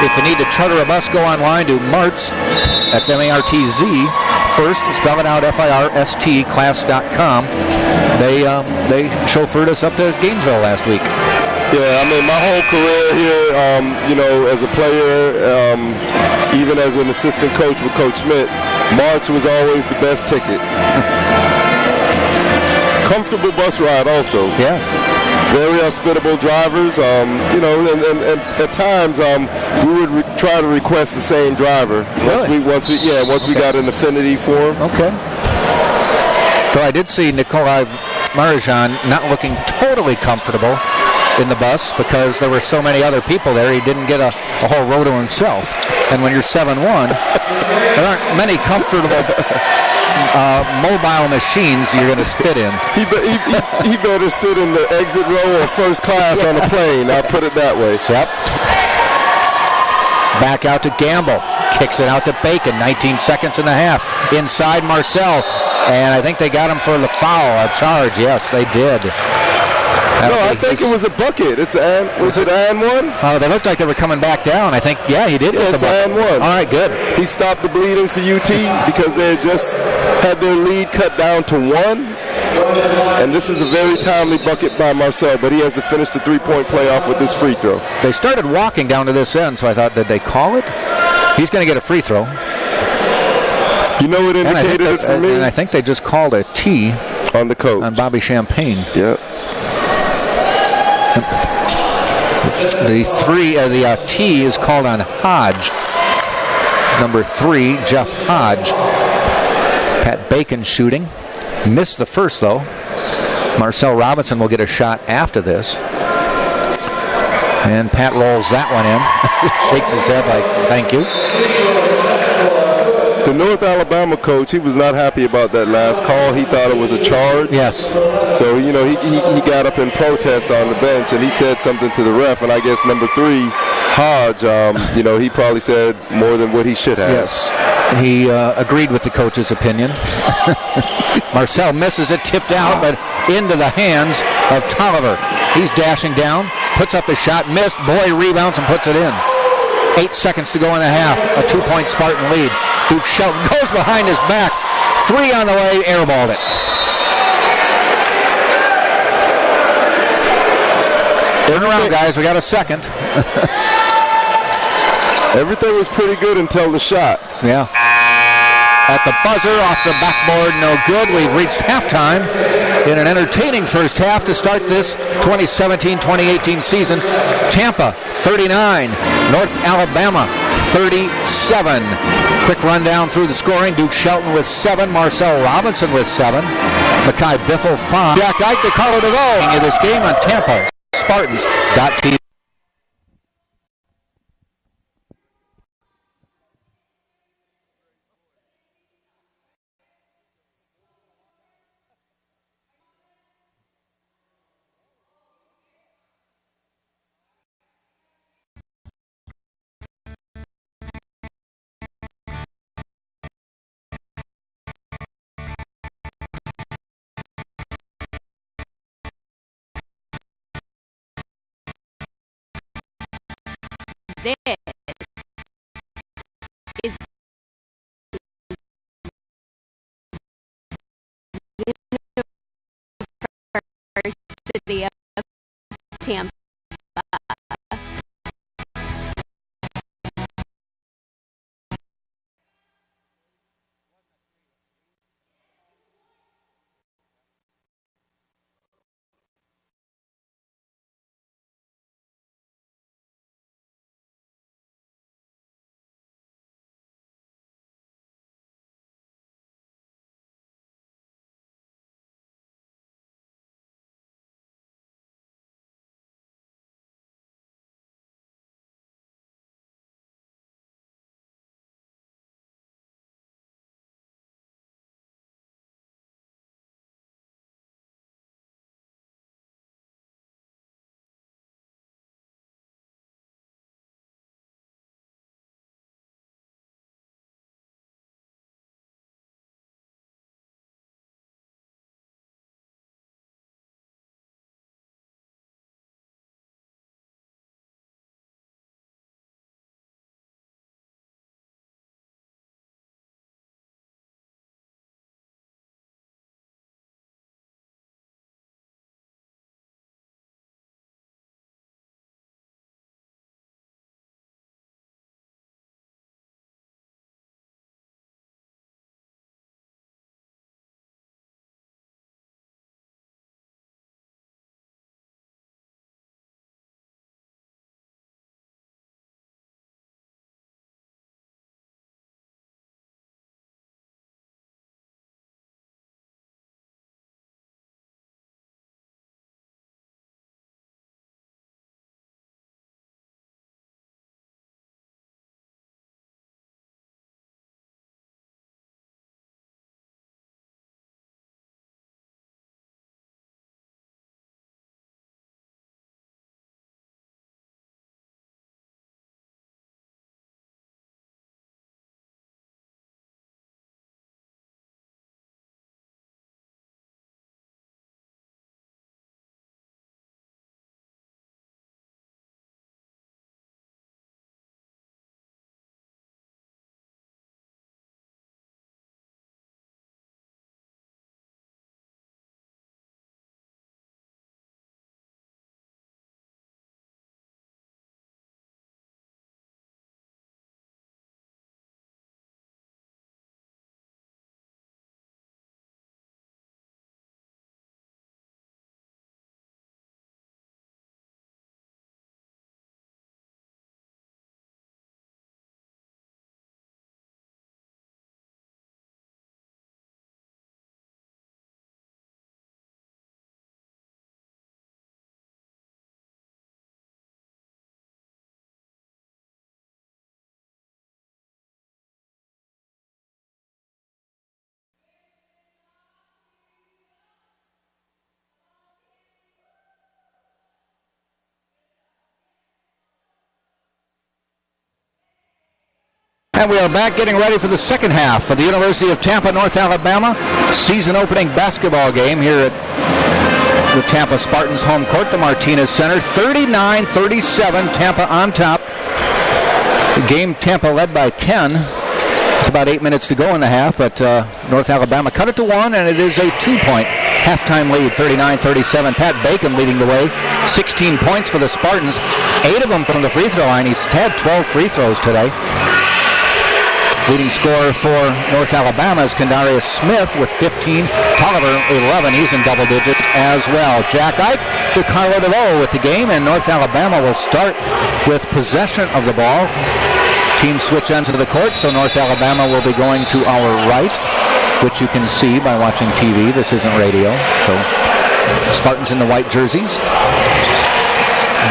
If you need to charter a bus, go online to Martz. That's M-A-R-T-Z. First, spell it out, F-I-R-S-T, class.com. They chauffeured us up to Gainesville last week.
Yeah, I mean, my whole career here, as a player, even as an assistant coach with Coach Schmidt, March was always the best ticket. Comfortable bus ride also.
Yes.
Very hospitable drivers, and at times we would try to request the same driver.
Really?
Once we got an affinity for him.
Okay. So I did see Nikolai Marajan not looking totally comfortable in the bus because there were so many other people there. He didn't get a whole row to himself. And when you're 7'1", there aren't many comfortable mobile machines you're going to spit in.
He better sit in the exit row or first class on a plane. I'll put it that way.
Yep. Back out to Gamble. Kicks it out to Bacon. 19 seconds and a half. Inside Marcel. And I think they got him for the foul, a charge. Yes, they did.
I think it was a bucket. Was it and one?
Oh, they looked like they were coming back down. I think, he did.
Yeah, it's and one.
All right, good.
He stopped the bleeding for UT because they had just had their lead cut down to 1. And this is a very timely bucket by Marcel, but he has to finish the three-point playoff with this free throw.
They started walking down to this end, so I thought, did they call it? He's going to get a free throw.
You know what indicated it for me?
And I think they just called a T
on the coach.
On Bobby Champagne.
Yep.
The T is called on Hodge. Number 3, Jeff Hodge. Pat Bacon shooting. Missed the first, though. Marcel Robinson will get a shot after this. And Pat rolls that one in. Shakes his head like, thank you.
The North Alabama coach, he was not happy about that last call. He thought it was a charge.
Yes.
So, he got up in protest on the bench, and he said something to the ref. And I guess number 3, Hodge, he probably said more than what he should have.
Yes. He agreed with the coach's opinion. Marcel misses it, tipped out, but into the hands of Tolliver. He's dashing down, puts up a shot, missed. Boy rebounds and puts it in. 8 seconds to go in the half. A 2-point Spartan lead. Duke Shelton goes behind his back. 3 on the way, airballed it. Turn around, guys. We got a second.
Everything was pretty good until the shot.
Yeah. At the buzzer, off the backboard, no good. We've reached halftime in an entertaining first half to start this 2017-2018 season. Tampa, 39. North Alabama, 37. Quick rundown through the scoring. Duke Shelton with 7. Marcel Robinson with 7. Makai Biffle, 5. Jack Ike, the caller to go. In this game on Tampa, Spartans.tv.
This is the University of Tampa.
And we are back getting ready for the second half of the University of Tampa, North Alabama season opening basketball game here at the Tampa Spartans home court, the Martinez Center. 39-37, Tampa on top. The game Tampa led by 10. It's about 8 minutes to go in the half, but North Alabama cut it to 1, and it is a 2-point halftime lead, 39-37. Pat Bacon leading the way, 16 points for the Spartans, 8 of them from the free throw line. He's had 12 free throws today. Leading scorer for North Alabama is Kendarius Smith with 15. Tolliver, 11. He's in double digits as well. Jack Ike to Carlo DeVoe with the game, and North Alabama will start with possession of the ball. Teams switch ends of the court, so North Alabama will be going to our right, which you can see by watching TV. This isn't radio, so Spartans in the white jerseys.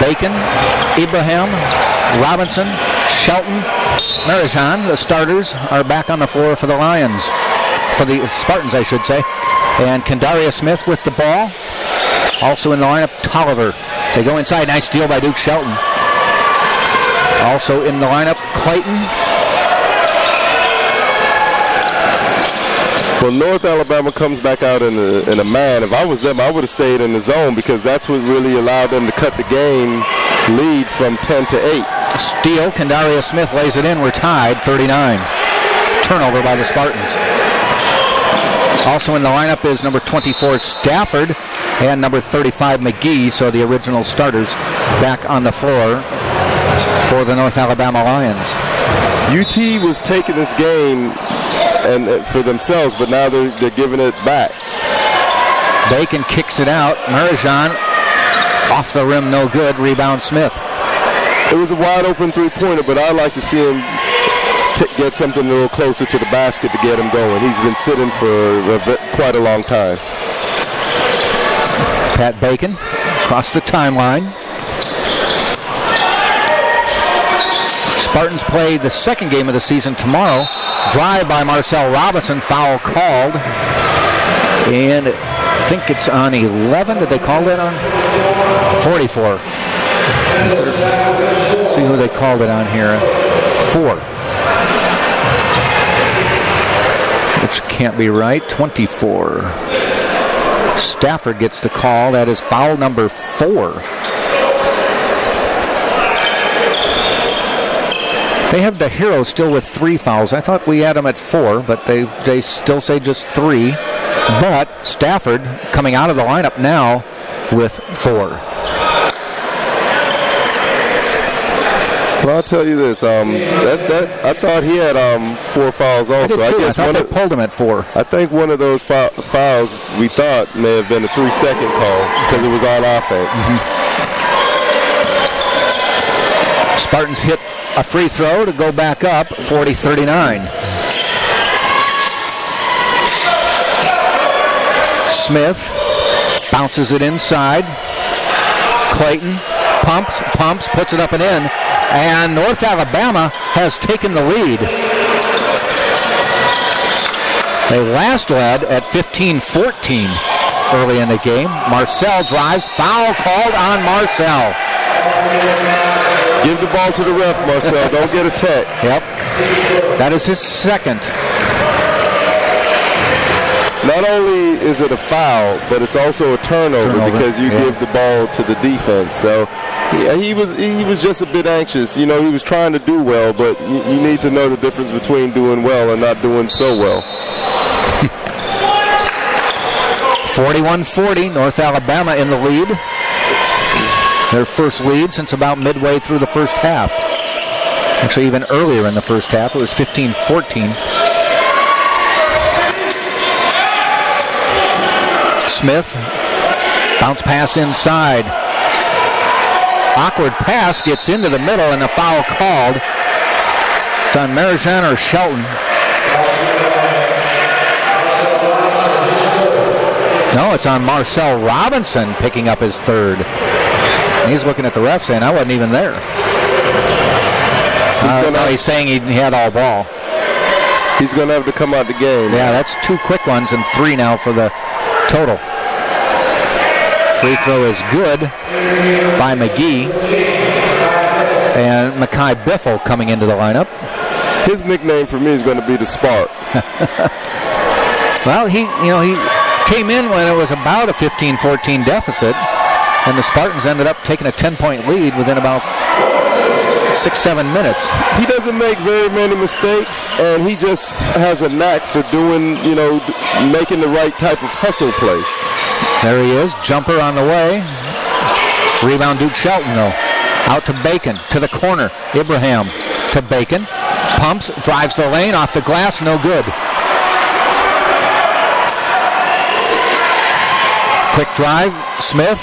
Bacon, Ibrahim, Robinson, Shelton, Marijan, the starters, are back on the floor for the Lions. For the Spartans, I should say. And Kendarius Smith with the ball. Also in the lineup, Tolliver. They go inside. Nice steal by Duke Shelton. Also in the lineup, Clayton.
Well, North Alabama comes back out in a man. If I was them, I would have stayed in the zone because that's what really allowed them to cut the game lead from 10 to 8.
Steal. Kendaria Smith lays it in. We're tied 39. Turnover by the Spartans. Also in the lineup is number 24 Stafford and number 35 McGee, so the original starters back on the floor for the North Alabama Lions.
UT was taking this game and for themselves, but now they're giving it back.
Bacon kicks it out. Marajan off the rim, no good. Rebound Smith.
It was a wide open three-pointer, but I'd like to see him get something a little closer to the basket to get him going. He's been sitting for quite a long time.
Pat Bacon across the timeline. Spartans play the second game of the season tomorrow. Drive by Marcel Robinson, foul called. And I think it's on 11. Did they call that on? 44. See who they called it on here. 4. Which can't be right. 24. Stafford gets the call. That is foul number 4. They have the hero still with 3 fouls. I thought we had them at 4, but they still say just 3. But Stafford coming out of the lineup now with 4.
Well, I'll tell you this. I thought he had 4 fouls also.
I guess they pulled him at 4.
I think one of those fouls we thought may have been a 3-second call because it was on offense.
Mm-hmm. Spartans hit a free throw to go back up 40-39. Smith bounces it inside. Clayton pumps, puts it up and in. And North Alabama has taken the lead. They last led at 15-14 early in the game. Marcel drives. Foul called on Marcel.
Give the ball to the ref, Marcel. Don't get a tech.
Yep. That is his second.
Not only is it a foul, but it's also a turnover. Because you give the ball to the defense. So yeah, he was just a bit anxious. You know, he was trying to do well, but you need to know the difference between doing well and not doing so well.
41-40, North Alabama in the lead. Their first lead since about midway through the first half. Actually, even earlier in the first half, it was 15-14. Smith, bounce pass inside. Awkward pass, gets into the middle, and a foul called. It's on Marajan or Shelton. No, it's on Marcel Robinson picking up his third. And he's looking at the ref saying, I wasn't even there. No, he's saying he had all ball.
He's going to have to come out the game.
Yeah, that's 2 quick ones and 3 now for the total. Free throw is good by McGee. And Makai Biffle coming into the lineup.
His nickname for me is going to be the Spark.
Well, he came in when it was about a 15-14 deficit, and the Spartans ended up taking a 10-point lead within about 6-7 minutes.
He doesn't make very many mistakes, and he just has a knack for doing, making the right type of hustle plays.
There he is, jumper on the way. Rebound Duke Shelton, though. Out to Bacon, to the corner. Ibrahim to Bacon. Pumps, drives the lane, off the glass, no good. Quick drive, Smith.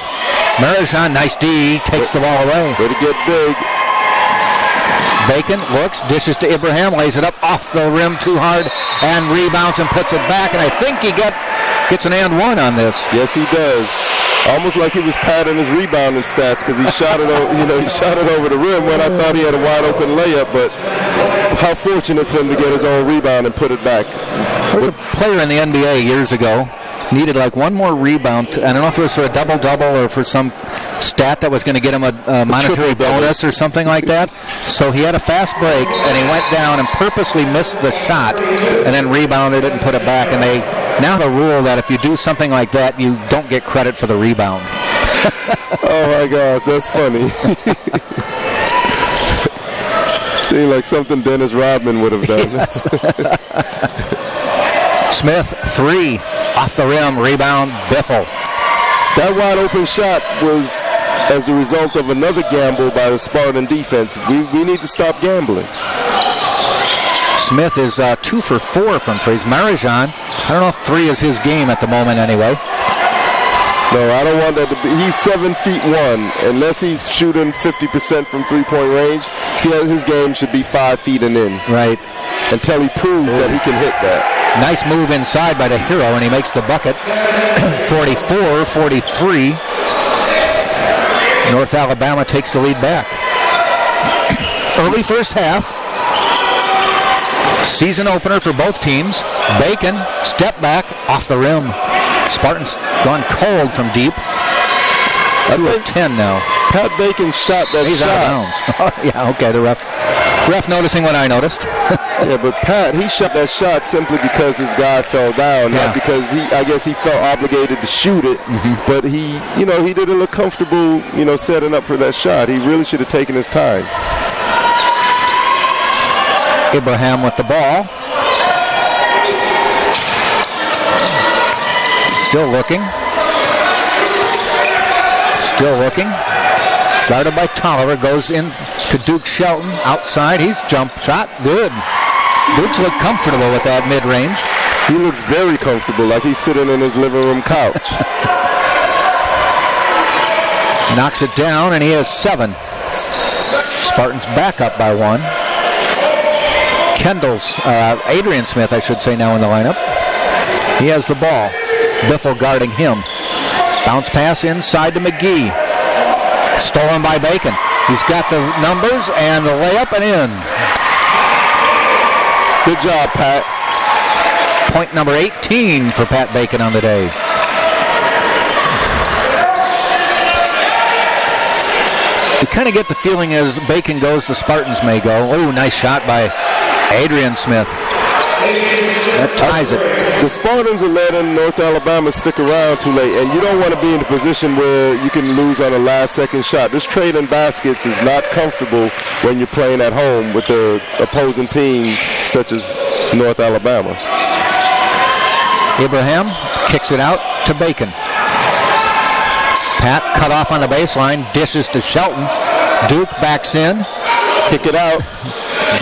Marajan, nice D, takes the ball away.
Way to get big.
Bacon looks, dishes to Ibrahim, lays it up off the rim too hard, and rebounds and puts it back. And I think he gets an and one on this.
Yes, he does. Almost like he was padding his rebounding stats because he shot it over the rim when I thought he had a wide open layup. But how fortunate for him to get his own rebound and put it back.
There was a player in the NBA years ago, needed like one more rebound. I don't know if it was for a double-double or for some stat that was going to get him a monetary bonus or something like that. So he had a fast break, and he went down and purposely missed the shot and then rebounded it and put it back. And they now have a rule that if you do something like that, you don't get credit for the rebound.
Oh, my gosh, that's funny. Seemed like something Dennis Rodman would have done.
Yes. Smith, 3 off the rim, rebound, Biffle.
That wide open shot was as a result of another gamble by the Spartan defense. We need to stop gambling.
Smith is 2 for 4 from threes. Marijan, I don't know if 3 is his game at the moment anyway.
No, I don't want that to be. He's 7'1". Unless he's shooting 50% from three-point range, his game should be 5 feet and in.
Right.
Until he proves that he can hit that.
Nice move inside by the hero, and he makes the bucket. 44-43. North Alabama takes the lead back. Early first half. Season opener for both teams. Bacon, step back, off the rim. Spartans gone cold from deep. I think 10 now.
Pat Bacon shot that
He's
shot.
out of bounds. Yeah, okay, the ref noticing what I noticed.
Yeah, but Pat, he shot that shot simply because his guy fell down, not because I guess he felt obligated to shoot it. But he didn't look comfortable, setting up for that shot. He really should have taken his time.
Abraham with the ball. Still looking. Guarded by Tolliver. Goes in to Duke Shelton. Outside. He's jump shot. Good. Duke's look comfortable with that mid-range.
He looks very comfortable, like he's sitting in his living room couch.
Knocks it down, and he has 7. Spartans back up by 1. Adrian Smith, I should say, now in the lineup. He has the ball. Biffle guarding him. Bounce pass inside to McGee. Stolen by Bacon. He's got the numbers and the layup and in.
Good job, Pat.
Point number 18 for Pat Bacon on the day. You kind of get the feeling as Bacon goes, the Spartans may go. Oh, nice shot by Adrian Smith. That ties it.
The Spartans are letting North Alabama stick around too late, and you don't want to be in a position where you can lose on a last-second shot. This trading baskets is not comfortable when you're playing at home with the opposing team, such as North Alabama.
Abraham kicks it out to Bacon. Pat cut off on the baseline, dishes to Shelton. Duke backs in.
Kick it out.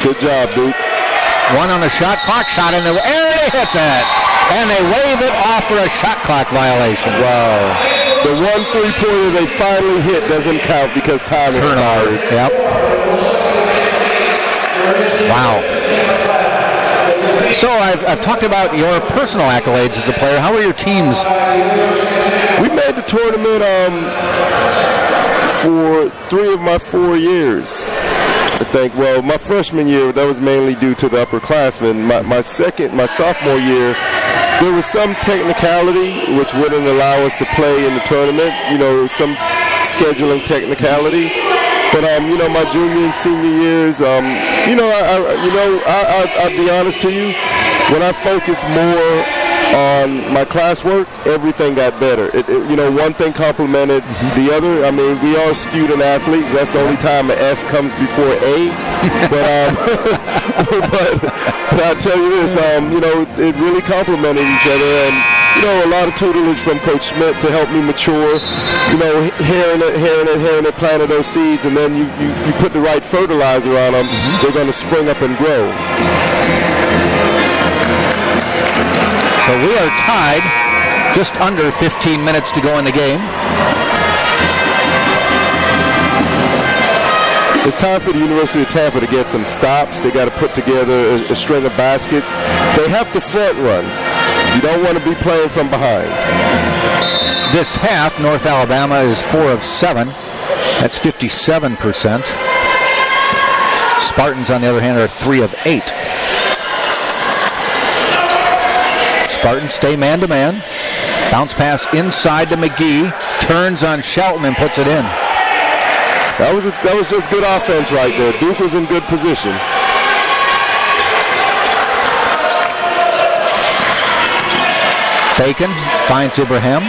Good job, Duke.
1 on the shot clock, shot in the air, he hits it. And they wave it off for a shot clock violation.
Wow. The 1 3-pointer they finally hit doesn't count because time expired.
Yep. Wow. So I've talked about your personal accolades as a player. How are your teams?
We made the tournament for 3 of my 4 years. I think, well, my freshman year, that was mainly due to the upperclassmen. My sophomore year, there was some technicality which wouldn't allow us to play in the tournament. Some scheduling technicality. But my junior and senior years, I'll be honest to you. When I focused more on my classwork, everything got better. One thing complemented the other. I mean, we are student athletes. That's the only time an S comes before A. But I tell you this, it really complemented each other. And a lot of tutelage from Coach Schmidt to help me mature. Hearing it, planting those seeds, and then you put the right fertilizer on them, they're going to spring up and grow.
So we are tied, just under 15 minutes to go in the game.
It's time for the University of Tampa to get some stops. They got to put together a string of baskets. They have to front run. You don't want to be playing from behind.
This half, North Alabama is 4 of 7. That's 57%. Spartans, on the other hand, are 3 of 8. Spartans stay man-to-man. Bounce pass inside to McGee. Turns on Shelton and puts it in.
That was just good offense right there. Duke was in good position.
Bacon finds Abraham.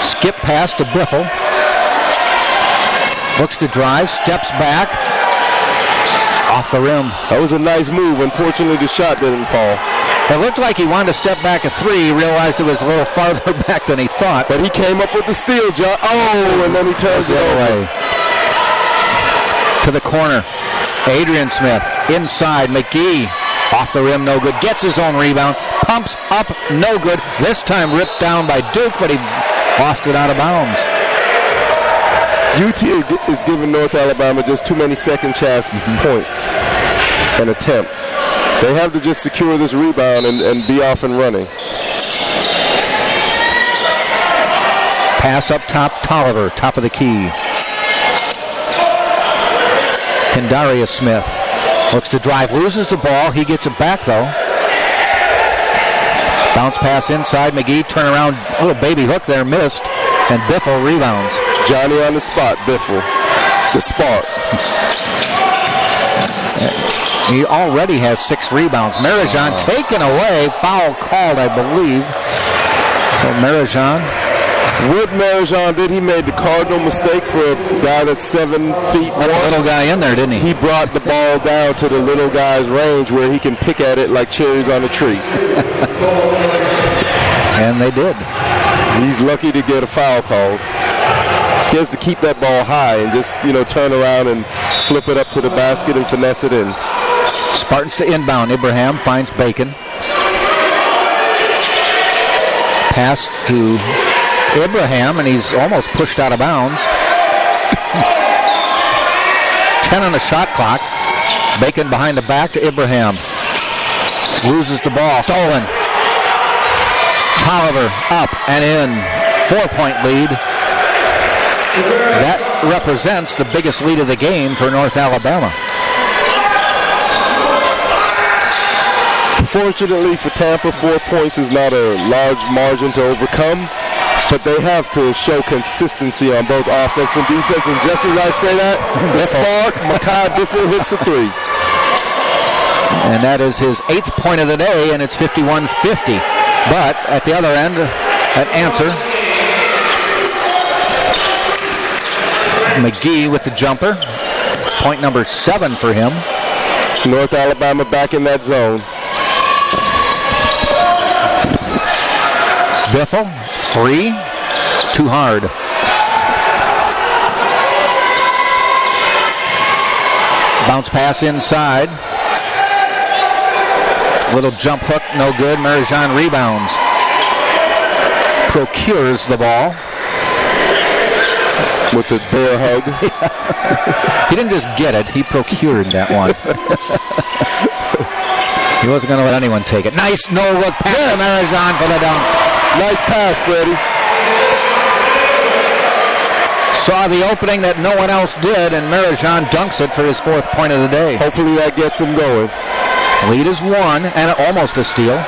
Skip pass to Biffle. Looks to drive, steps back. Off the rim.
That was a nice move. Unfortunately, the shot didn't fall.
It looked like he wanted to step back a three. He realized it was a little farther back than he thought.
But he came up with the steal, John. Oh, and then he turns it away.
To the corner. Adrian Smith inside. McGee off the rim, no good. Gets his own rebound. Pumps up, no good. This time ripped down by Duke, but he lost it out of bounds.
UT is giving North Alabama just too many second chance points and attempts. They have to just secure this rebound and be off and running.
Pass up top, Tolliver, top of the key. Kendarius Smith looks to drive, loses the ball. He gets it back, though. Bounce pass inside. McGee turn around, little baby hook there, missed. And Biffle rebounds.
Johnny on the spot, Biffle. The spark.
He already has 6 rebounds. Marijan taken away. Foul called, I believe. So Marijan.
What Marijan did, he made the cardinal mistake for a guy that's 7 feet.
Let the little guy in there, didn't he?
He brought the ball down to the little guy's range where he can pick at it like cherries on a tree.
And they did.
He's lucky to get a foul called. He has to keep that ball high and just, turn around and flip it up to the basket and finesse it in.
Spartans to inbound. Ibrahim finds Bacon. Pass to Ibrahim, and he's almost pushed out of bounds. 10 on the shot clock. Bacon behind the back to Ibrahim. Loses the ball. Stolen. Tolliver up and in. 4-point lead. That represents the biggest lead of the game for North Alabama.
Fortunately for Tampa, 4 points is not a large margin to overcome, but they have to show consistency on both offense and defense. And just as I say that, the spark, Makai Biffle hits a 3.
And that is his 8th point of the day, and it's 51-50. But at the other end, an answer. McGee with the jumper. Point number 7 for him.
North Alabama back in that zone.
Biffle, 3. Too hard. Bounce pass inside. Little jump hook, no good. Marijan rebounds. Procures the ball.
With the bear hug.
He didn't just get it, he procured that one. He wasn't going to let anyone take it. Nice no-look pass to Marijan for the dunk.
Nice pass, Freddie.
Saw the opening that no one else did, and Marijan dunks it for his 4th point of the day.
Hopefully that gets him going.
Lead is 1, and almost a steal.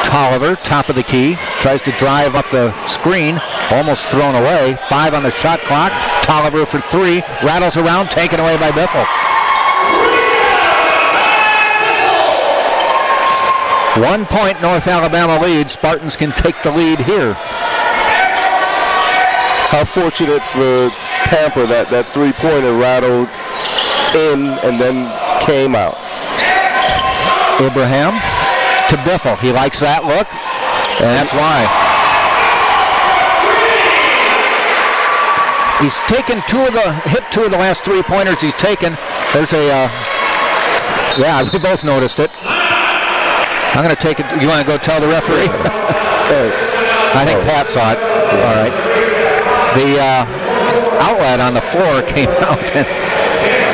Tolliver, top of the key, tries to drive up the screen, almost thrown away. 5 on the shot clock. Tolliver for 3, rattles around, taken away by Biffle. 1 point North Alabama lead. Spartans can take the lead here.
How fortunate for Tampa that 3-pointer rattled in and then came out.
Ibrahim to Biffle. He likes that look, and that's why. He's taken hit two of the last 3-pointers he's taken. There's a, we both noticed it. I'm going to take it. You want to go tell the referee? I think Pat saw it. All right. The outlet on the floor came out, and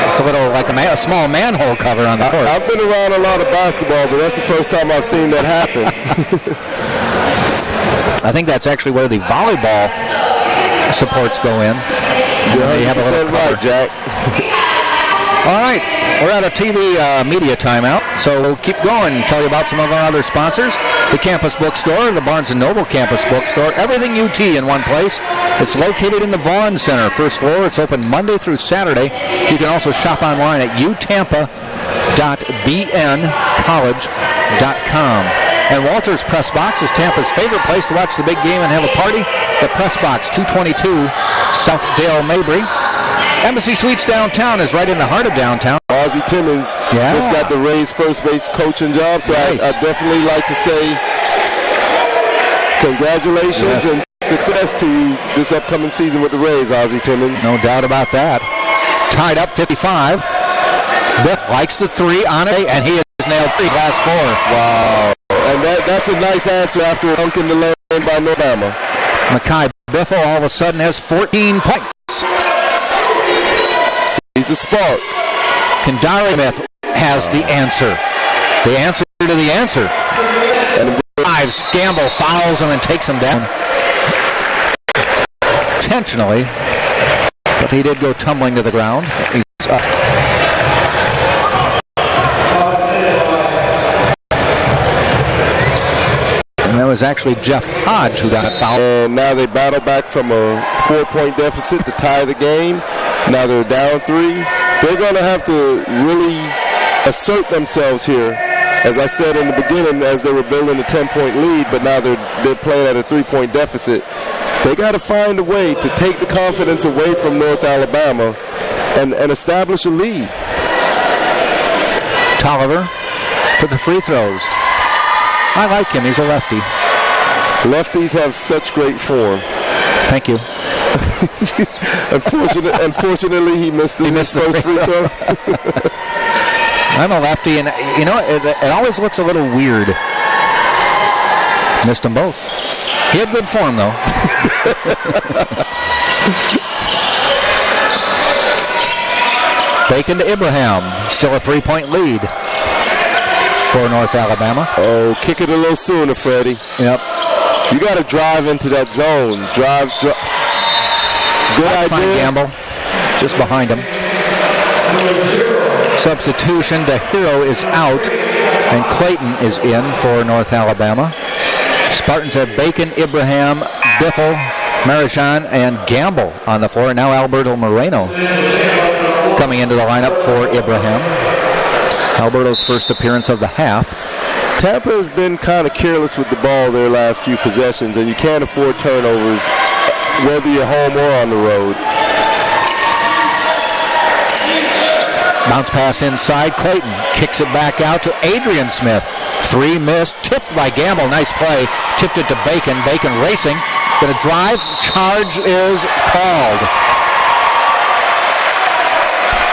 it's a little like a small manhole cover on the court.
I've been around a lot of basketball, but that's the first time I've seen that happen.
I think that's actually where the volleyball supports go in.
You have a little cover. Right, Jack.
All right, we're at a TV media timeout, so we'll keep going and tell you about some of our other sponsors. The Campus Bookstore, the Barnes & Noble Campus Bookstore, everything UT in one place. It's located in the Vaughn Center, first floor. It's open Monday through Saturday. You can also shop online at utampa.bncollege.com. And Walters Press Box is Tampa's favorite place to watch the big game and have a party. The Press Box, 222 Southdale Mabry. Embassy Suites downtown is right in the heart of downtown.
Ozzie Timmons just got the Rays first base coaching job, so nice. I definitely like to say congratulations and success to you this upcoming season with the Rays, Ozzie Timmons.
No doubt about that. Tied up 55. Biff likes the three on it, and he has nailed 3 last 4.
Wow. And that's a nice answer after dunking the lane by Alabama.
Makai Biffle all of a sudden has 14 points.
He's a spark.
Kendari Smith has the answer. The answer to the answer. And drives, Gamble fouls him and takes him down. Intentionally. But he did go tumbling to the ground. He's up. And that was actually Jeff Hodge who got it fouled.
And now they battle back from a 4-point deficit to tie the game. Now they're down 3. They're going to have to really assert themselves here. As I said in the beginning, as they were building a 10-point lead, but now they're playing at a 3-point deficit. They got to find a way to take the confidence away from North Alabama and establish a lead.
Tolliver for the free throws. I like him. He's a lefty.
Lefties have such great form.
Thank you.
Unfortunately, he missed his first free throw.
I'm a lefty, and you know, it always looks a little weird. Missed them both. He had good form, though. Bacon to Ibrahim. Still a 3-point lead for North Alabama.
Oh, kick it a little sooner, Freddie.
Yep.
You got to drive into that zone. Drive. Good idea.
Fine, Gamble. Just behind him. Substitution. The hero is out, and Clayton is in for North Alabama. Spartans have Bacon, Ibrahim, Biffle, Marijan, and Gamble on the floor. Now Alberto Moreno coming into the lineup for Ibrahim. Alberto's first appearance of the half.
Tampa has been kind of careless with the ball their last few possessions, and you can't afford turnovers whether you're home or on the road.
Bounce pass inside. Clayton kicks it back out to Adrian Smith. 3 missed. Tipped by Gamble. Nice play. Tipped it to Bacon. Bacon racing. Going to drive. Charge is called.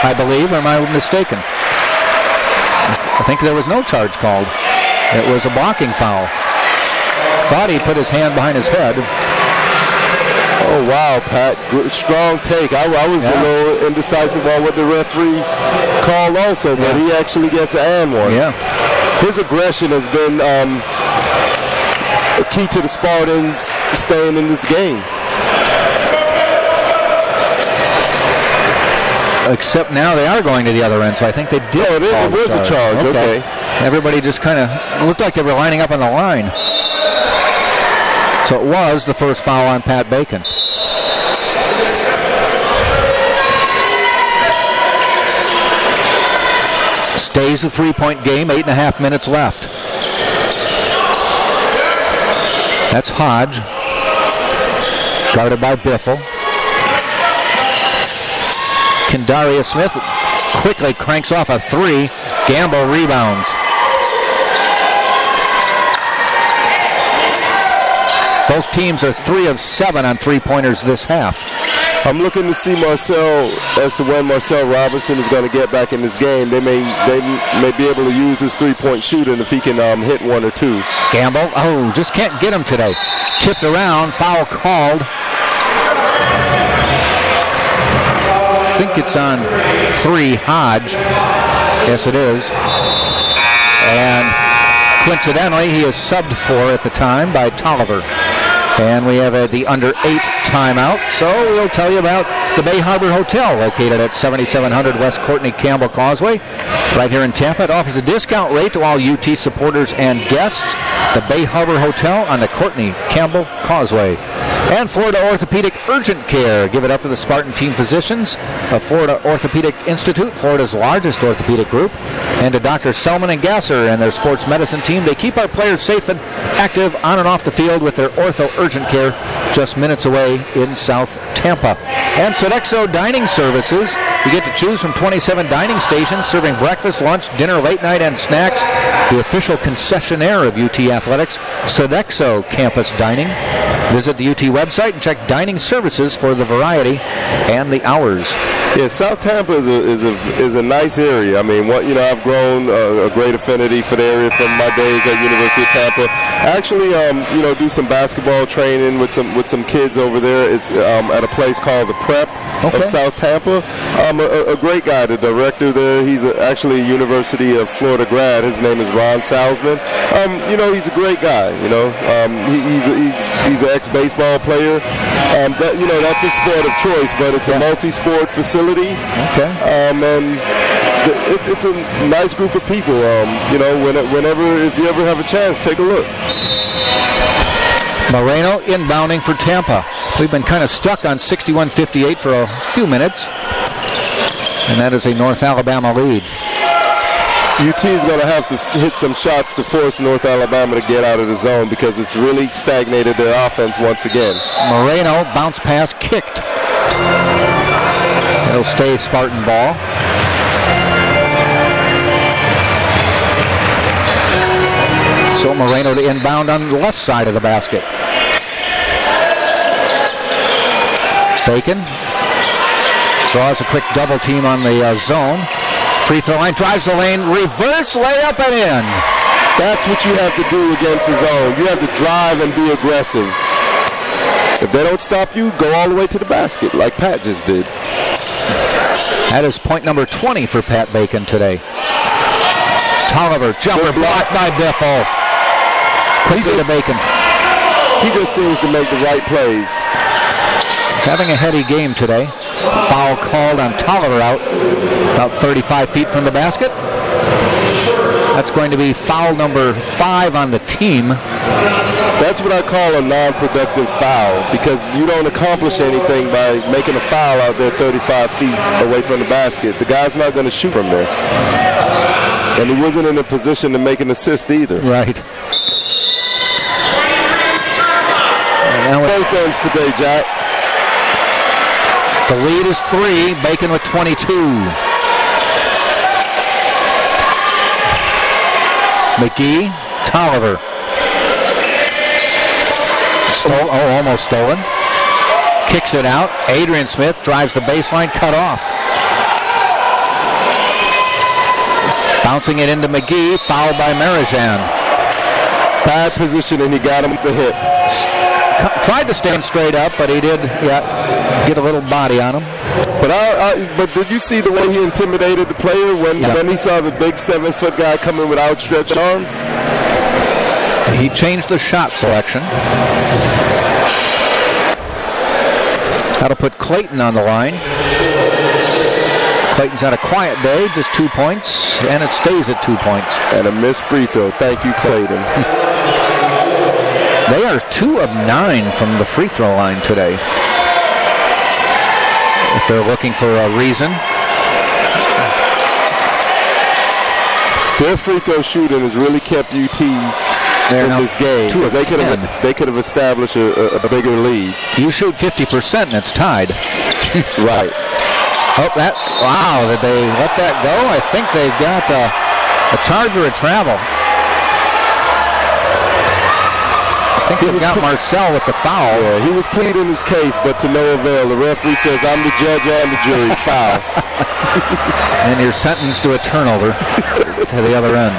I believe. Am I mistaken? I think there was no charge called. It was a blocking foul. Thought he put his hand behind his head.
Oh, wow, Pat. Strong take. I was a little indecisive on what the referee called also, but he actually gets an and one.
Yeah.
His aggression has been a key to the Spartans staying in this game.
Except now they are going to the other end, so I think they did.
Oh, it was a charge. Okay.
Everybody just kind of looked like they were lining up on the line. So it was the first foul on Pat Bacon. Stays a 3-point game, 8.5 minutes left. That's Hodge. Guarded by Biffle. Kendaria Smith quickly cranks off a 3. Gamble rebounds. Both teams are 3 of 7 on 3-pointers this half.
I'm looking to see Marcel as to when Marcel Robinson is going to get back in this game. They may be able to use his 3-point shooting if he can hit 1 or 2.
Gamble, just can't get him today. Tipped around, foul called. I think it's on 3, Hodge. Yes, it is. And coincidentally, he is subbed for at the time by Tolliver. And we have the under 8 timeout. So we'll tell you about the Bay Harbor Hotel located at 7700 West Courtney Campbell Causeway. Right here in Tampa. It offers a discount rate to all UT supporters and guests. The Bay Harbor Hotel on the Courtney Campbell Causeway. And Florida Orthopedic Urgent Care. Give it up to the Spartan team physicians of Florida Orthopedic Institute, Florida's largest orthopedic group, and to Dr. Selman and Gasser and their sports medicine team. They keep our players safe and active on and off the field with their Ortho Urgent Care just minutes away in South Tampa. And Sodexo Dining Services. You get to choose from 27 dining stations serving breakfast, lunch, dinner, late night, and snacks. The official concessionaire of UT Athletics, Sodexo Campus Dining. Visit the UT website and check dining services for the variety and the hours.
Yeah, South Tampa is a nice area. I mean, I've grown a great affinity for the area from my days at University of Tampa. Actually, do some basketball training with some kids over there. It's at a place called the Prep of South Tampa. A great guy, the director there. He's actually a University of Florida grad. His name is Ron Salzman. He's a great guy. He's an ex-baseball player. That's a sport of choice, but it's a multi-sport facility.
Okay.
And it's a nice group of people. If you ever have a chance, take a look.
Moreno inbounding for Tampa. We've been kind of stuck on 61-58 for a few minutes, and that is a North Alabama lead.
UT is going to have to hit some shots to force North Alabama to get out of the zone because it's really stagnated their offense once again.
Moreno, bounce pass, kicked. It'll stay Spartan ball. So Moreno to inbound on the left side of the basket. Bacon draws a quick double team on the zone. Free throw line, drives the lane, reverse layup and in.
That's what you have to do against the zone. You have to drive and be aggressive. If they don't stop you, go all the way to the basket like Pat just did.
That is point number 20 for Pat Bacon today. Tolliver, jumper blocked by Biffle. Quickly to Bacon.
He just seems to make the right plays.
He's having a heady game today. Foul called on Tolliver out about 35 feet from the basket. That's going to be foul number 5 on the team.
That's what I call a non-productive foul because you don't accomplish anything by making a foul out there 35 feet away from the basket. The guy's not going to shoot from there. And he wasn't in a position to make an assist either.
Right.
Both ends today, Jack.
The lead is 3. Bacon with 22. McGee, Tolliver. Almost stolen. Kicks it out. Adrian Smith drives the baseline, cut off. Bouncing it into McGee, fouled by Marijan.
Pass position, and he got him at the hip.
Tried to stand straight up, but he did, get a little body on him.
But did you see the way he intimidated the player when he saw the big 7-foot guy coming with outstretched arms?
He changed the shot selection. That'll put Clayton on the line. Clayton's had a quiet day, just 2 points, and it stays at 2 points.
And a missed free throw. Thank you, Clayton.
They are 2 of 9 from the free throw line today. If they're looking for a reason.
Their free throw shooting has really kept UT in this game. They could have established a bigger lead.
You shoot 50% and it's tied.
Right.
Wow, did they let that go? I think they've got a charge or a travel. I think they've got Marcel with the foul.
Yeah, he was pleading his case, but to no avail. The referee says, I'm the judge and the jury. Foul.
And you're sentenced to a turnover to the other end.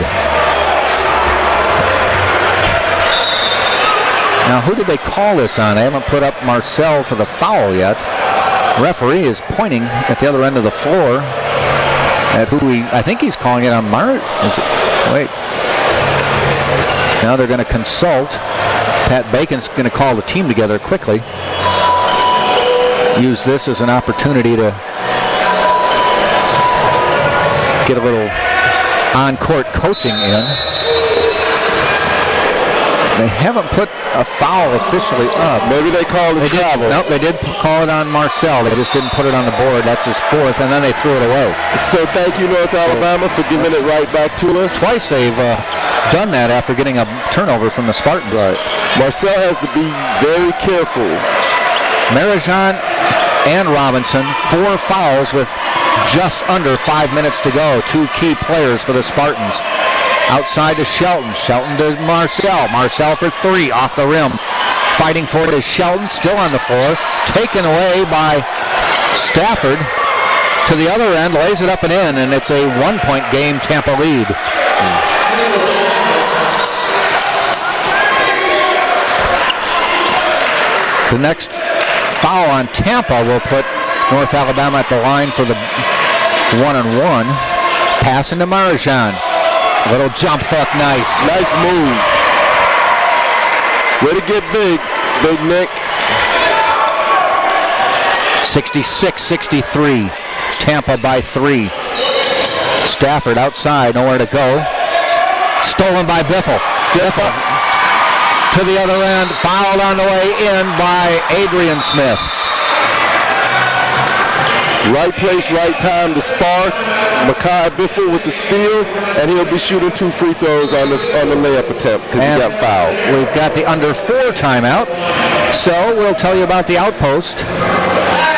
Now, who did they call this on? They haven't put up Marcel for the foul yet. Referee is pointing at the other end of the floor at I think he's calling it on Mart. Wait. Now they're going to consult. Pat Bacon's going to call the team together quickly. Use this as an opportunity to get a little on-court coaching in. They haven't put a foul officially up.
Maybe they called it travel.
Nope, they did call it on Marcel. They just didn't put it on the board. That's his fourth, and then they threw it away.
So thank you, North Alabama, for giving it right back to us.
Twice they've done that after getting a turnover from the Spartans.
Right. Marcel has to be very careful.
Marijan and Robinson, 4 fouls with just under 5 minutes to go. 2 key players for the Spartans. Outside to Shelton. Shelton to Marcel. Marcel for 3 off the rim. Fighting for it is Shelton, still on the floor. Taken away by Stafford. To the other end, lays it up and in, and it's a 1-point game, Tampa lead. The next foul on Tampa will put North Alabama at the line for the 1-and-1. Pass into Marijan. Little jump hook, nice.
Nice move. Way to get big, Big Nick.
66-63. Tampa by 3. Stafford outside, nowhere to go. Stolen by Biffle. Biffle to the other end, fouled on the way in by Adrian Smith.
Right place, right time to spark. Makai Biffle with the steal, and he'll be shooting 2 free throws on the layup attempt because he got fouled.
We've got the under 4 timeout, so we'll tell you about the Outpost.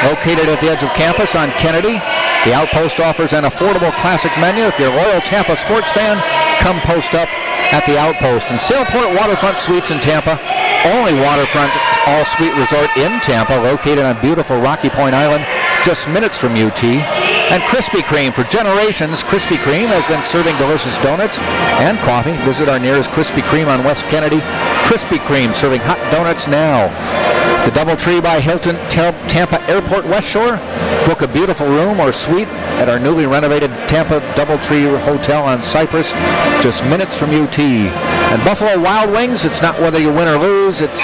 Located at the edge of campus on Kennedy, the Outpost offers an affordable classic menu. If you're a loyal Tampa sports fan, come post up at the Outpost. And Sailport Waterfront Suites in Tampa, only waterfront all-suite resort in Tampa, located on beautiful Rocky Point Island, just minutes from UT. And Krispy Kreme. For generations, Krispy Kreme has been serving delicious donuts and coffee. Visit our nearest Krispy Kreme on West Kennedy. Krispy Kreme, serving hot donuts now. The DoubleTree by Hilton Tampa Airport West Shore. Book a beautiful room or suite at our newly renovated Tampa DoubleTree Hotel on Cypress, just minutes from UT. And Buffalo Wild Wings, it's not whether you win or lose, it's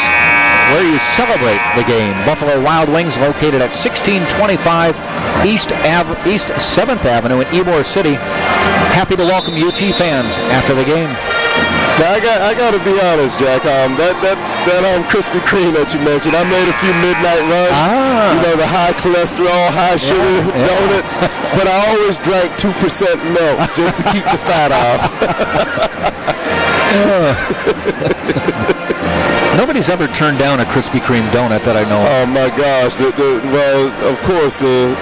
where you celebrate the game. Buffalo Wild Wings, located at 1625 East 7th Avenue in Ybor City. Happy to welcome UT fans after the game.
Now, I got to be honest, Jack. That Krispy Kreme that you mentioned, I made a few midnight runs. You know, the high cholesterol, high sugar donuts. But I always drank 2% milk just to keep the fat off.
Nobody's ever turned down a Krispy Kreme donut that I know of.
Oh my gosh! Well, of course, the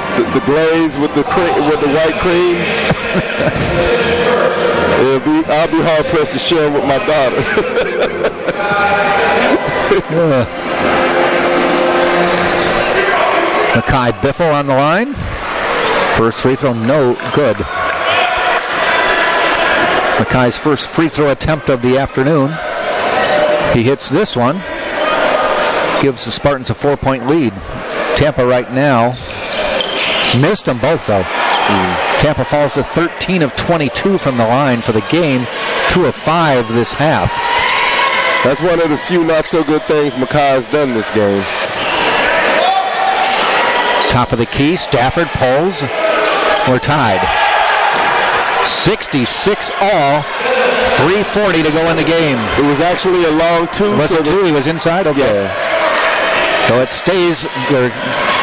glaze with the white cream. I'll be hard pressed to share with my daughter.
Makai Biffle on the line. First free throw, no good. Makai's first free throw attempt of the afternoon. He hits this one. Gives the Spartans a 4-point lead. Tampa right now missed them both, though. Tampa falls to 13 of 22 from the line for the game. 2 of 5 this half.
That's one of the few not-so-good things Makai has done this game.
Top of the key, Stafford pulls. We're tied. 66 all. 3:40 to go in the game.
It was actually a long 2.
Was it 2? He was inside? Okay. Yeah. So it stays, or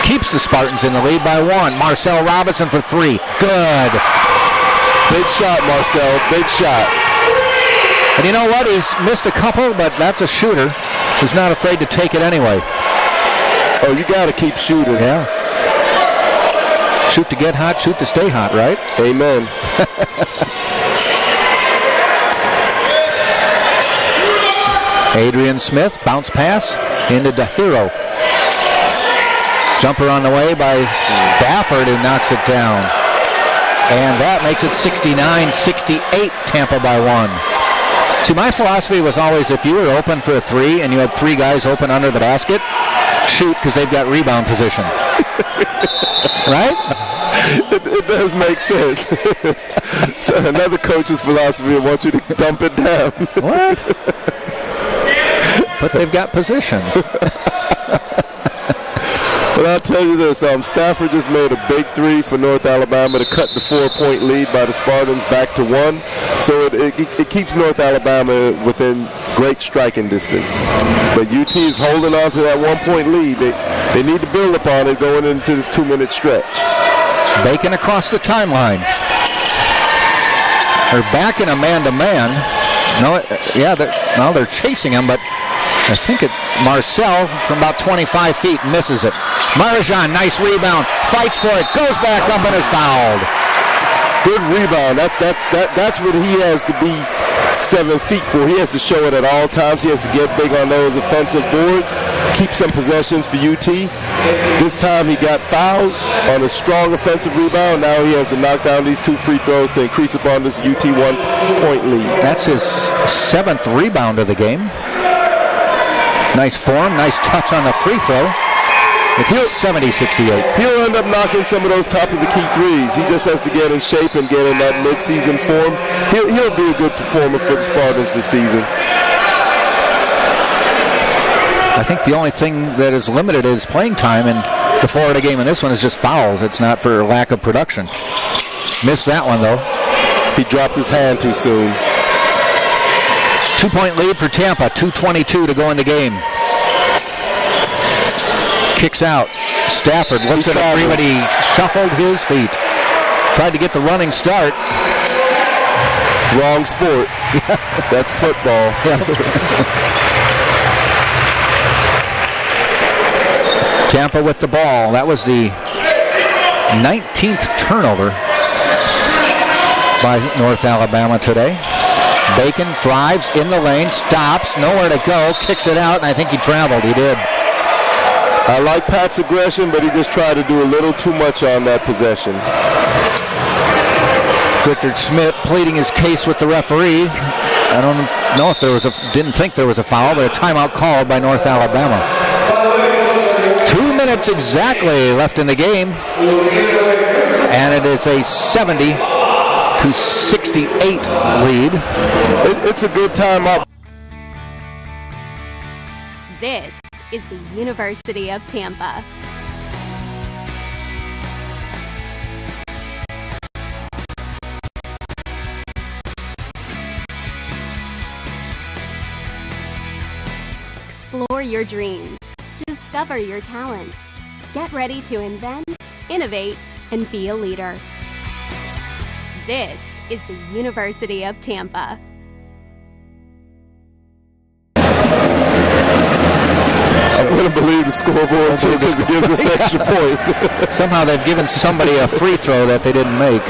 keeps the Spartans in the lead by 1. Marcel Robinson for 3. Good.
Big shot, Marcel. Big shot.
And you know what? He's missed a couple, but that's a shooter who's not afraid to take it anyway.
Oh, you got to keep shooting.
Yeah. Shoot to get hot, shoot to stay hot, right?
Amen.
Adrian Smith, bounce pass into DeHiro. Jumper on the way by Stafford, who knocks it down. And that makes it 69-68, Tampa by 1. See, my philosophy was always if you were open for a 3 and you had 3 guys open under the basket, shoot because they've got rebound position. Right?
It does make sense. So another coach's philosophy, I want you to dump it down.
What? But they've got position.
But I'll tell you this, Stafford just made a big 3 for North Alabama to cut the 4-point lead by the Spartans back to 1. So it keeps North Alabama within great striking distance. But UT is holding on to that 1-point lead. They need to build upon it going into this 2-minute stretch.
Bacon across the timeline. They're backing a man-to-man. They're chasing him, but I think Marcel from about 25 feet misses it. Marajan, nice rebound, fights for it, goes back up and is fouled.
Good rebound. That's what he has to be 7 feet for. He has to show it at all times. He has to get big on those offensive boards, keep some possessions for UT. This time he got fouled on a strong offensive rebound. Now he has to knock down these 2 free throws to increase upon this UT 1-point lead.
That's his 7th rebound of the game. Nice form, nice touch on the free throw. It's 70-68.
He'll end up knocking some of those top-of-the-key threes. He just has to get in shape and get in that mid-season form. He'll be a good performer for the Spartans this season.
I think the only thing that is limited is playing time, and the Florida game in this one is just fouls. It's not for lack of production. Missed that one, though.
He dropped his hand too soon.
2-point lead for Tampa, 2:22 to go in the game. Kicks out. Stafford looks at the three, but he shuffled his feet. Tried to get the running start.
Wrong sport. That's football.
Tampa with the ball. That was the 19th turnover by North Alabama today. Bacon drives in the lane, stops, nowhere to go, kicks it out, and I think he traveled. He did.
I like Pat's aggression, but he just tried to do a little too much on that possession.
Richard Schmidt pleading his case with the referee. I don't know if didn't think there was a foul, but a timeout called by North Alabama. 2 minutes exactly left in the game, and it is a 70-68 lead.
It's a good timeout.
This is the University of Tampa. Explore your dreams. Discover your talents. Get ready to invent, innovate, and be a leader. This is the University of Tampa.
I'm going to believe the scoreboard too because it gives us extra point.
Somehow they've given somebody a free throw that they didn't make.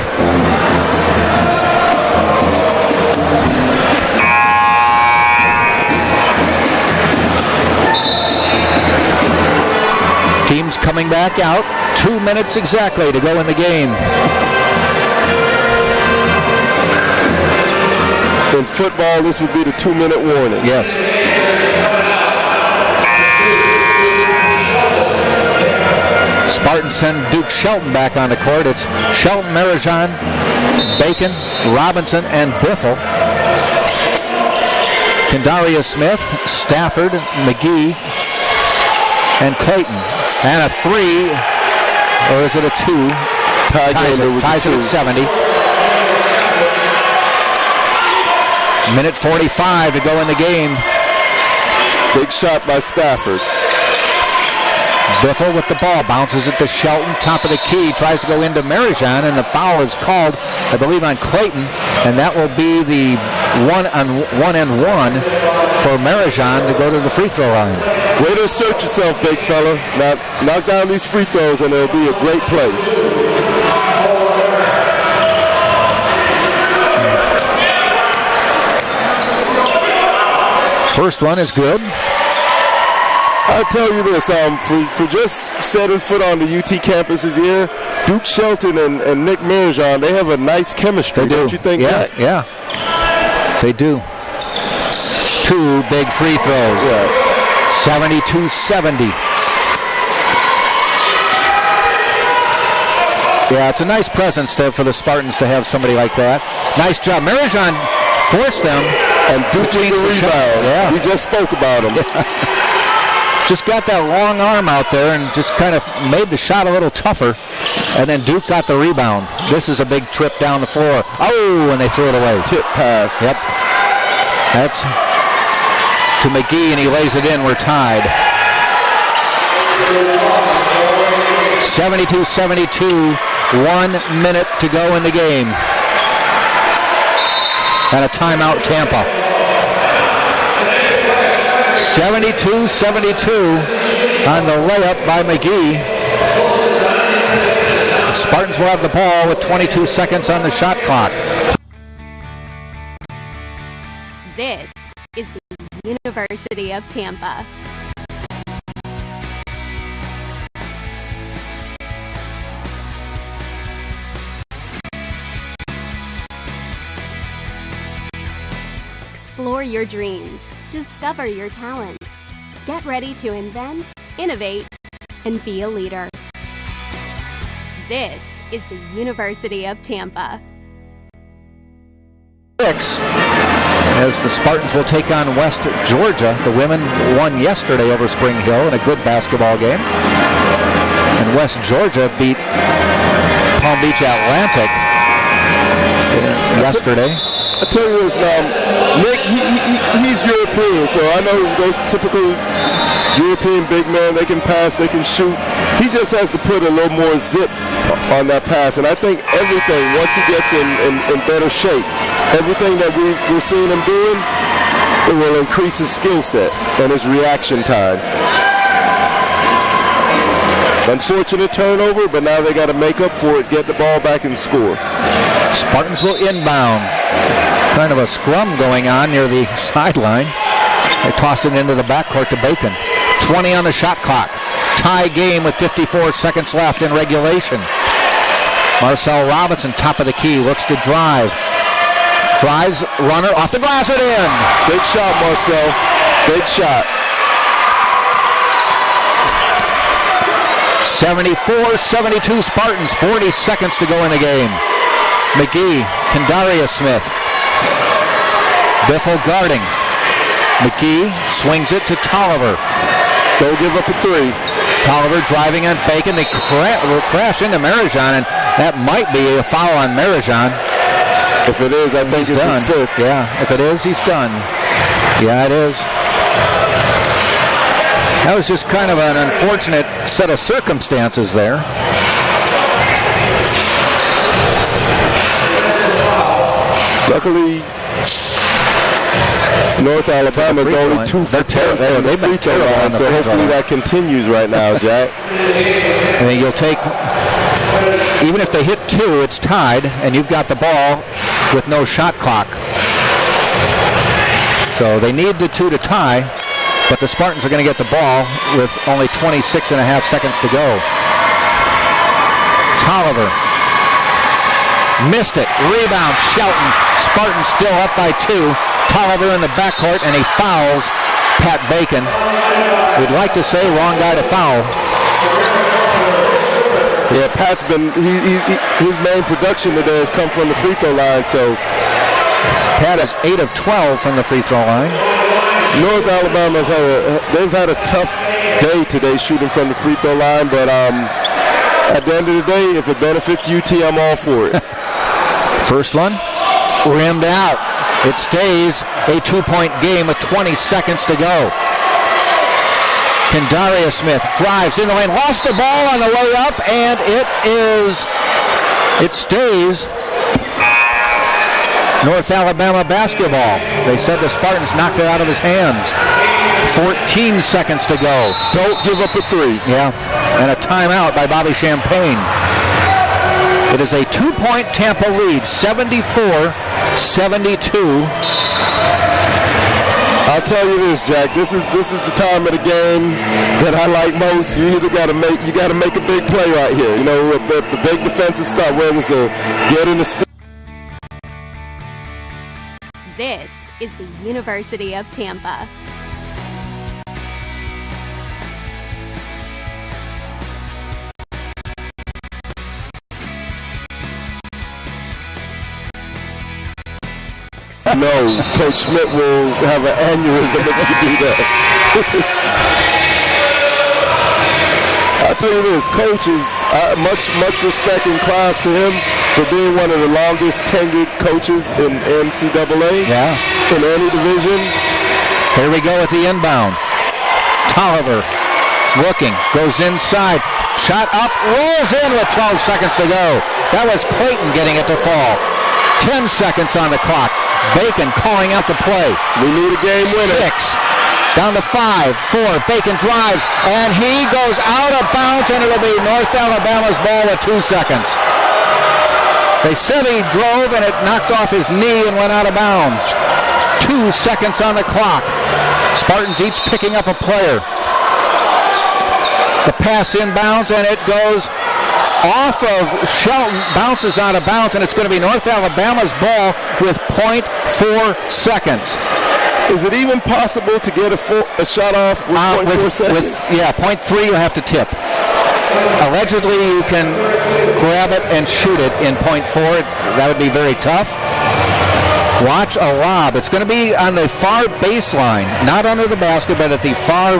Teams coming back out. 2 minutes exactly to go in the game.
In football, this would be the 2-minute warning.
Yes. Spartans send Duke Shelton back on the court. It's Shelton, Marajan, Bacon, Robinson, and Biffle. Kendaria Smith, Stafford, McGee, and Clayton. And a 3, or is it a 2? Ties it at 70. Minute 45 to go in the game.
Big shot by Stafford.
Biffle with the ball, bounces it to Shelton, top of the key, tries to go into Marajan, and the foul is called, I believe, on Clayton, and that will be the one and one for Marajan to go to the free throw line.
Way to assert yourself, big fella. Now knock down these free throws, and it'll be a great play.
First one is good.
I'll tell you this, for just setting foot on the UT campus this year, Duke Shelton and Nick Marajan, they have a nice chemistry. Don't you think that?
Yeah, they do. 2 big free throws.
Yeah.
72-70. Yeah, it's a nice presence for the Spartans to have somebody like that. Nice job. Marajan forced them.
And Duke changed the rebound.
Yeah.
We just spoke about him.
Just got that long arm out there and just kind of made the shot a little tougher. And then Duke got the rebound. This is a big trip down the floor. Oh, and they threw it away.
Tip pass.
Yep. That's to McGee, and he lays it in. We're tied. 72-72, 1 minute to go in the game. And a timeout, Tampa. 72-72 on the layup by McGee. The Spartans will have the ball with 22 seconds on the shot clock.
This is the University of Tampa. Explore your dreams. Discover your talents. Get ready to invent, innovate, and be a leader. This is the University of Tampa.
6, as the Spartans will take on West Georgia. The women won yesterday over Spring Hill in a good basketball game. And West Georgia beat Palm Beach Atlantic yesterday.
I tell you this now, Nick, he's European, so I know those typical European big men, they can pass, they can shoot. He just has to put a little more zip on that pass, and I think everything, once he gets in better shape, everything that we're seeing him doing, it will increase his skill set and his reaction time. Unfortunate turnover, but now they got to make up for it, get the ball back and score.
Spartans will inbound. Kind of a scrum going on near the sideline. They toss it into the backcourt to Bacon. 20 on the shot clock. Tie game with 54 seconds left in regulation. Marcel Robinson, top of the key, looks to drive. Drives, runner, off the glass and in.
Big shot, Marcel. Big shot.
74-72 Spartans, 40 seconds to go in the game. McGee, Kendaria Smith. Biffle guarding. McGee swings it to Tolliver.
Don't give up a three.
Tolliver driving on Bacon. They crash into Marijan, and that might be a foul on Marijan.
If it is, I think it's
done.
His fifth.
Yeah, if it is, he's done. Yeah, it is. That was just kind of an unfortunate set of circumstances there.
Luckily, North Alabama is only 2 for 10 from the free throw line, so hopefully that continues right now, Jack.
I mean, you'll take, even if they hit 2, it's tied, and you've got the ball with no shot clock. So they need the 2 to tie, but the Spartans are going to get the ball with only 26 and a half seconds to go. Tolliver missed it. Rebound, Shelton. Spartans still up by 2. Tolliver in the backcourt, and he fouls Pat Bacon. We'd like to say wrong guy to foul.
Yeah, Pat's been, his main production today has come from the free throw line, so.
Pat is 8 of 12 from the free throw line.
North Alabama's they've had a tough day today shooting from the free throw line, but at the end of the day, if it benefits UT, I'm all for it.
First one, rimmed out. It stays a 2-point game with 20 seconds to go. Kendaria Smith drives in the lane, lost the ball on the way up, and it stays North Alabama basketball. They said the Spartans knocked it out of his hands. 14 seconds to go.
Don't give up a 3.
Yeah, and a timeout by Bobby Champagne. It is a 2-point Tampa lead, 74-72.
I'll tell you this, Jack. This is the time of the game that I like most. You either got to make a big play right here. You know, the big defensive stop, whether it's a get in the.
This is the University of Tampa.
No, Coach Schmidt will have an aneurysm if you do that. I'll tell you this, Coach is much respect in class to him for being one of the longest tenured coaches in NCAA,
yeah,
in any division.
Here we go with the inbound. Tolliver looking, goes inside. Shot up, rolls in with 12 seconds to go. That was Clayton getting it to fall. 10 seconds on the clock. Bacon calling out the play.
We need a game winner.
6. Down to 5, 4. Bacon drives, and he goes out of bounds, and it'll be North Alabama's ball with 2 seconds. They said he drove, and it knocked off his knee and went out of bounds. 2 seconds on the clock. Spartans each picking up a player. The pass inbounds, and it goes off of Shelton, bounces out of bounds, and it's going to be North Alabama's ball with 0.4 seconds.
Is it even possible to get a shot off with 0.4 seconds?
0.3 you have to tip. Allegedly, you can grab it and shoot it in 0.4. That would be very tough. Watch a lob. It's going to be on the far baseline, not under the basket, but at the far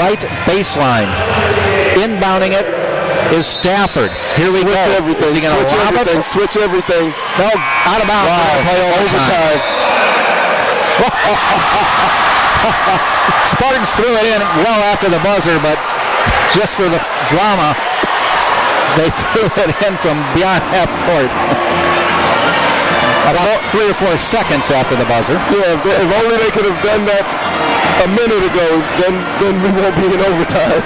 right baseline. Inbounding it is Stafford. Here we go.
Everything.
Is he going to lob it?
Switch everything.
No, out of bounds.
Wow.
Play overtime. Spartans threw it in well after the buzzer, but just for the drama, they threw it in from beyond half court. About 3 or 4 seconds after the buzzer.
Yeah, if only they could have done that a minute ago, then we won't be in overtime.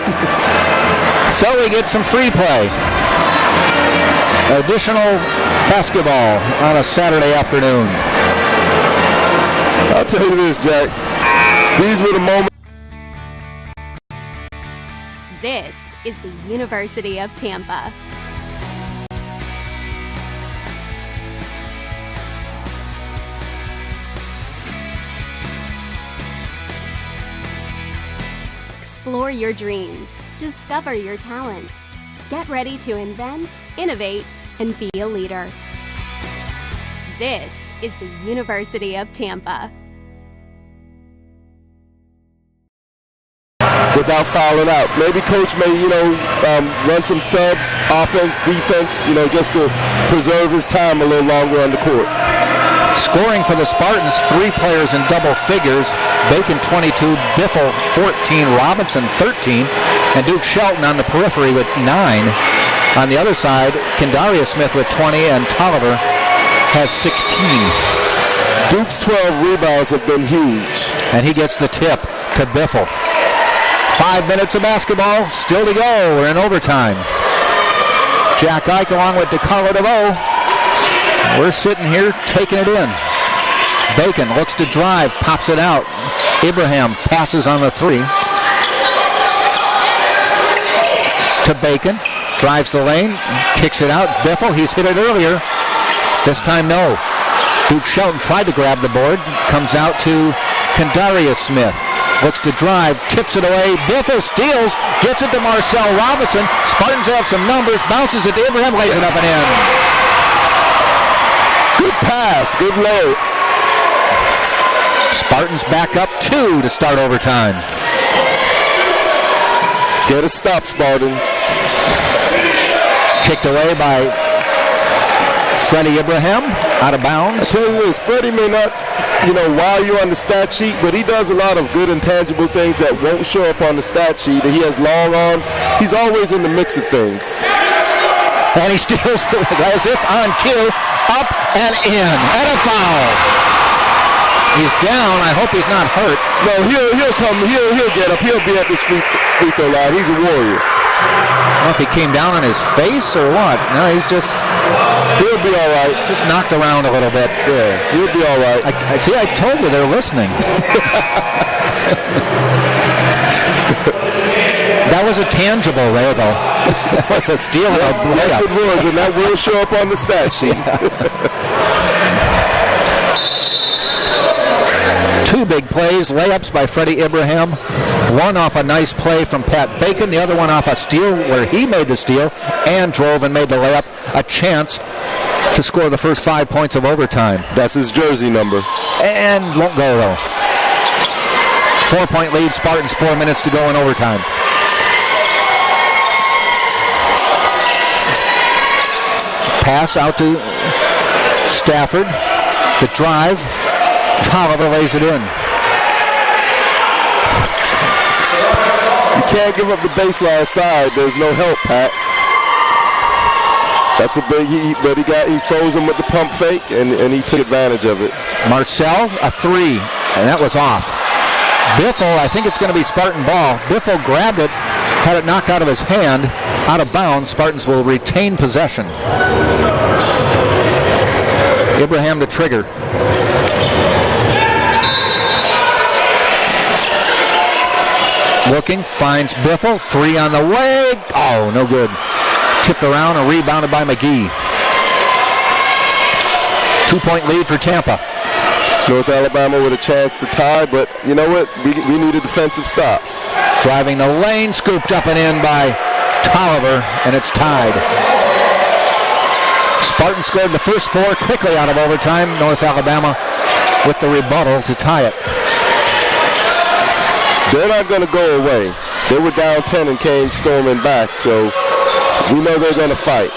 So we get some free play. Additional basketball on a Saturday afternoon.
I'll tell you this, Jack. These were the moments.
This is the University of Tampa. Explore your dreams. Discover your talents. Get ready to invent, innovate, and be a leader. This is the University of Tampa.
Without fouling out. Maybe coach may, run some subs, offense, defense, just to preserve his time a little longer on the court.
Scoring for the Spartans, 3 players in double figures. Bacon 22, Biffle 14, Robinson 13, and Duke Shelton on the periphery with 9. On the other side, Kendaria Smith with 20, and Tolliver has 16.
Duke's 12 rebounds have been huge.
And he gets the tip to Biffle. 5 minutes of basketball, still to go. We're in overtime. Jack Ike along with DeCarlo DeVoe. We're sitting here taking it in. Bacon looks to drive, pops it out. Ibrahim passes on the 3. To Bacon, drives the lane, kicks it out. Biffle, he's hit it earlier. This time, no. Duke Shelton tried to grab the board, comes out to Kendaria Smith. Looks to drive, tips it away. Biffle steals, gets it to Marcel Robinson. Spartans have some numbers, bounces it to Ibrahim, lays it up and in.
Good pass, good load.
Spartans back up 2 to start overtime.
Get a stop, Spartans.
Kicked away by Freddie Ibrahim, out of bounds.
I tell you this, Freddie may not, wow you on the stat sheet, but he does a lot of good intangible things that won't show up on the stat sheet. He has long arms. He's always in the mix of things.
And he steals as if on cue, up and in, and a foul. He's down. I hope he's not hurt.
No, he'll come. He'll get up. He'll be at this free throw line. He's a warrior.
I don't know if he came down on his face or what. No, he's just.
He'll be all right.
Just knocked around a little bit.
Yeah, he'll be all right.
I see. I told you they're listening. That was a tangible there, though. That was a steal.
Yes, it was, and that will show up on the stat sheet.
2 big plays, layups by Freddie Ibrahim. One off a nice play from Pat Bacon, the other one off a steal where he made the steal and drove and made the layup. A chance to score the first 5 points of overtime.
That's his jersey number.
And won't go, though. 4-point lead, Spartans, 4 minutes to go in overtime. Pass out to Stafford. The drive. Tolliver lays it in.
can't give up the baseline side. There's no help, Pat. That's a big, he froze him with the pump fake, and he took advantage of it.
Marcel, a three, and that was off. Biffle, I think it's going to be Spartan ball. Biffle grabbed it, had it knocked out of his hand, out of bounds. Spartans will retain possession. Ibrahim to trigger. Looking, finds Biffle, three on the way. Oh, no good. Tipped around and rebounded by McGee. 2-point lead for Tampa.
North Alabama with a chance to tie, but you know what? We need a defensive stop.
Driving the lane, scooped up and in by Tolliver, and it's tied. Spartans scored the first four quickly out of overtime. North Alabama with the rebuttal to tie it.
They're not going to go away. They were down 10 and came storming back, so we know they're going to fight.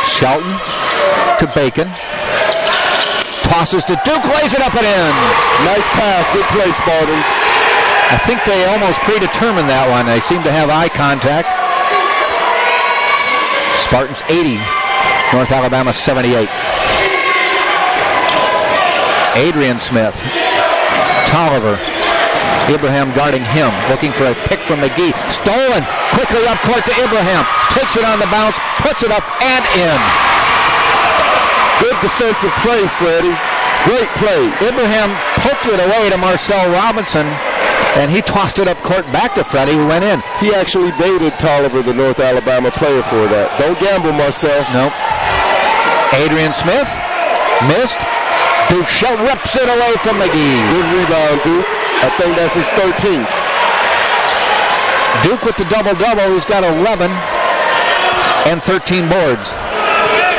Shelton to Bacon. Tosses to Duke, lays it up and in.
Nice pass, good play, Spartans.
I think they almost predetermined that one. They seem to have eye contact. Spartans 80, North Alabama 78. Adrian Smith, Tolliver, Ibrahim guarding him, looking for a pick from McGee. Stolen, quickly up court to Ibrahim. Takes it on the bounce, puts it up and in.
Good defensive play, Freddie. Great play.
Ibrahim poked it away to Marcel Robinson, and he tossed it up court back to Freddie, who went in.
He actually baited Tolliver, the North Alabama player, for that. Don't gamble, Marcel.
Nope. Adrian Smith missed. Duke Shelton rips it away from McGee.
Good rebound, Duke. I think that's his 13th.
Duke with the double-double. He's got 11 and 13 boards.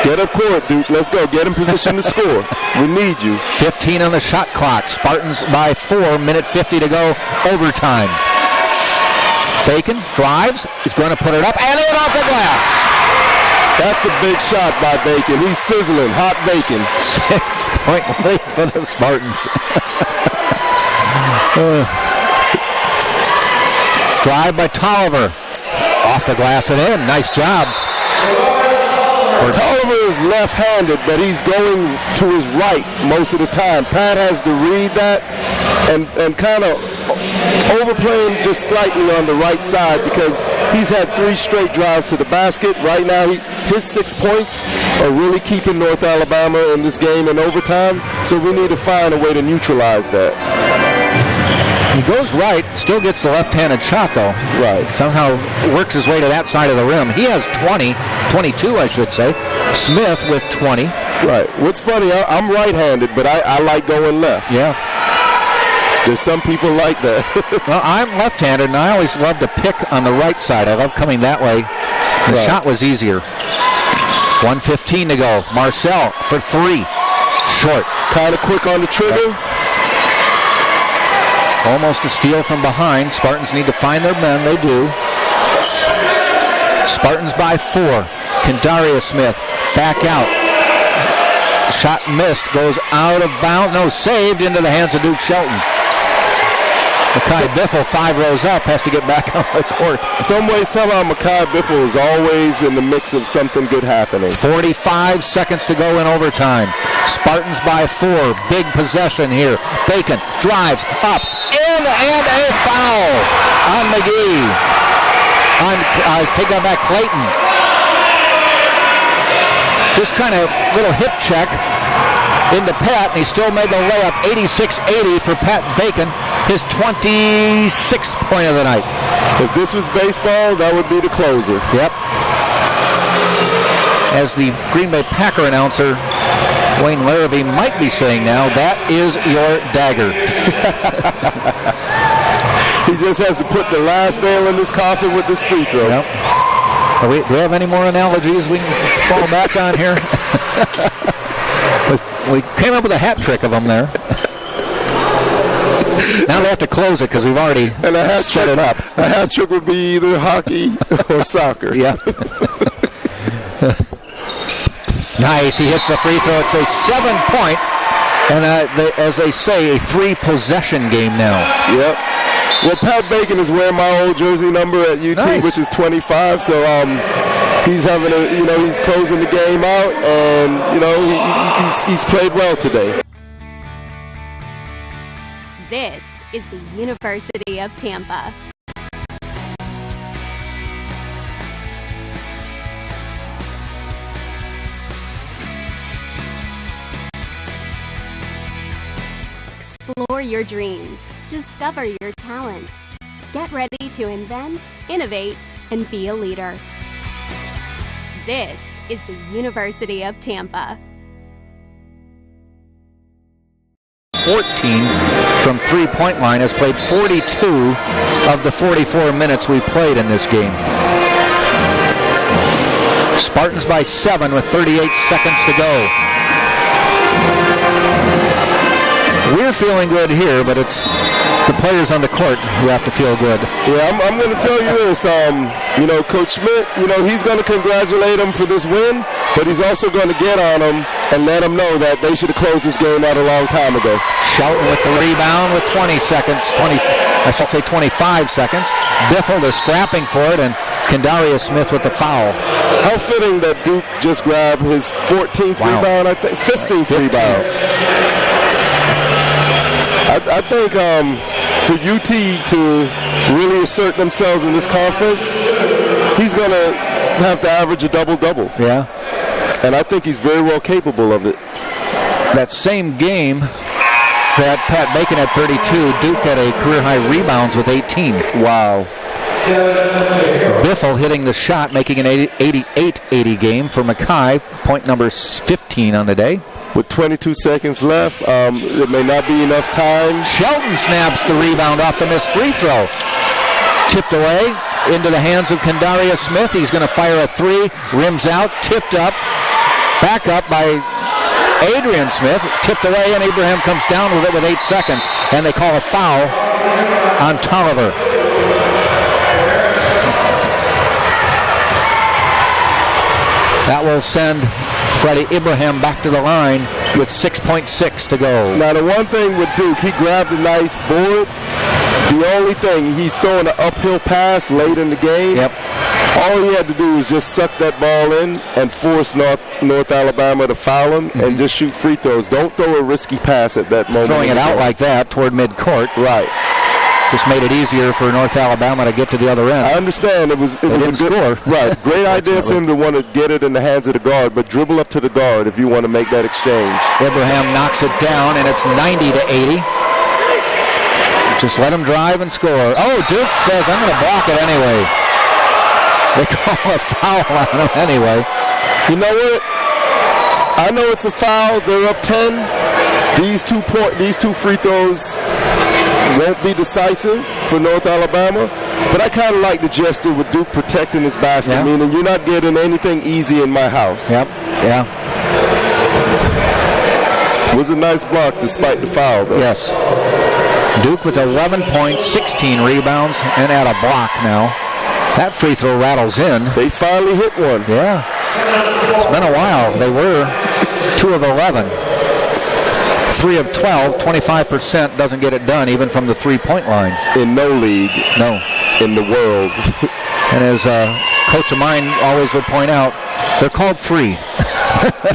Get up court, Duke. Let's go. Get in position to score. We need you.
15 on the shot clock. Spartans by 4. Minute 50 to go. Overtime. Bacon drives. He's going to put it up and in off the glass.
That's a big shot by Bacon. He's sizzling. Hot bacon.
6-point lead for the Spartans. Drive by Tolliver. Off the glass and in. Nice job.
Tolliver is left-handed, but he's going to his right most of the time. Pat has to read that and kind of overplay him just slightly on the right side because he's had 3 straight drives to the basket. Right now, his 6 points are really keeping North Alabama in this game in overtime, so we need to find a way to neutralize that.
He goes right, still gets the left-handed shot, though.
Right.
Somehow works his way to that side of the rim. He has 22, I should say. Smith with 20.
Right. What's funny, I'm right-handed, but I like going left.
Yeah.
There's some people like that.
Well, I'm left-handed, and I always love to pick on the right side. I love coming that way. The shot was easier. 1:15 to go. Marcel for 3. Short.
Kind of quick on the trigger.
Almost a steal from behind. Spartans need to find their men. They do. Spartans by 4. Kendaria Smith back out. Shot missed. Goes out of bounds. No, saved into the hands of Duke Shelton. Mekhi Biffle, 5 rows up, has to get back on the court.
Some way, somehow, Mekhi Biffle is always in the mix of something good happening.
45 seconds to go in overtime. Spartans by 4. Big possession here. Bacon drives up, in, and a foul on McGee. Take that back, Clayton. Just kind of little hip check into Pat, and he still made the layup. 86-80 for Pat Bacon, his 26th point of the night.
If this was baseball, that would be the closer.
Yep. As the Green Bay Packer announcer, Wayne Larrabee, might be saying now, that is your dagger.
He just has to put the last nail in this coffin with this free throw.
Yep. Do we have any more analogies we can fall back on here? We came up with a hat trick of them there. Now they have to close it because we've already set it up.
A hat trick would be either hockey or soccer.
Yeah. Nice. He hits the free throw. It's a 7-point, and as they say, a 3-possession game now.
Yep. Well, Pat Bacon is wearing my old jersey number at UT,
Nice.
which is 25. So he's having he's closing the game out, and he's played well today.
This is the University of Tampa. Explore your dreams. Discover your talents. Get ready to invent, innovate, and be a leader. This is the University of Tampa.
14 from three-point line, has played 42 of the 44 minutes we played in this game. Spartans by 7 with 38 seconds to go. We're feeling good here, but it's the players on the court who have to feel good.
Yeah, I'm going to tell you this. Coach Schmidt, he's going to congratulate them for this win, but he's also going to get on them and let them know that they should have closed this game out a long time ago.
Shelton with the rebound with 25 seconds. Biffle is scrapping for it, and Kendaria Smith with the foul.
How fitting that Duke just grabbed his 14th rebound, 15th rebound. I think for UT to really assert themselves in this conference, he's going to have to average a double-double.
Yeah.
And I think he's very well capable of it.
That same game that Pat Bacon had 32, Duke had a career-high rebounds with 18.
Wow.
Biffle hitting the shot, making an 88-80 game for Mackay, point number 15 on the day.
With 22 seconds left, it may not be enough time.
Shelton snaps the rebound off the missed free throw. Tipped away into the hands of Kendaria Smith. He's going to fire a three. Rims out, tipped up. Back up by Adrian Smith. Tipped away, and Abraham comes down with it with 8 seconds. And they call a foul on Tolliver. That will send Freddie Ibrahim back to the line with 6.6 to go.
Now, the one thing with Duke, he grabbed a nice board. The only thing, he's throwing an uphill pass late in the game.
Yep.
All he had to do was just suck that ball in and force North Alabama to foul him and just shoot free throws. Don't throw a risky pass at that moment.
Throwing it out like that toward midcourt.
Right.
Just made it easier for North Alabama to get to the other end.
I understand it was
didn't
a good
score.
Right. Great idea for him to want to get it in the hands of the guard, but dribble up to the guard if you want to make that exchange.
Abraham knocks it down, and it's 90-80. Just let him drive and score. Oh, Duke says, I'm going to block it anyway. They call a foul on him anyway.
You know what? I know it's a foul. They're up 10. These two free throws won't be decisive for North Alabama, but I kind of like the gesture with Duke protecting his basket, meaning you're not getting anything easy in my house.
Yep, yeah.
It was a nice block despite the foul, though.
Yes. Duke with 11 points, 16 rebounds, and at a block now. That free throw rattles in.
They finally hit one.
Yeah. It's been a while. They were 2 of 11. 3 of 12, 25% doesn't get it done, even from the three-point line.
In no league.
No.
In the world.
And as a coach of mine always would point out, they're called free.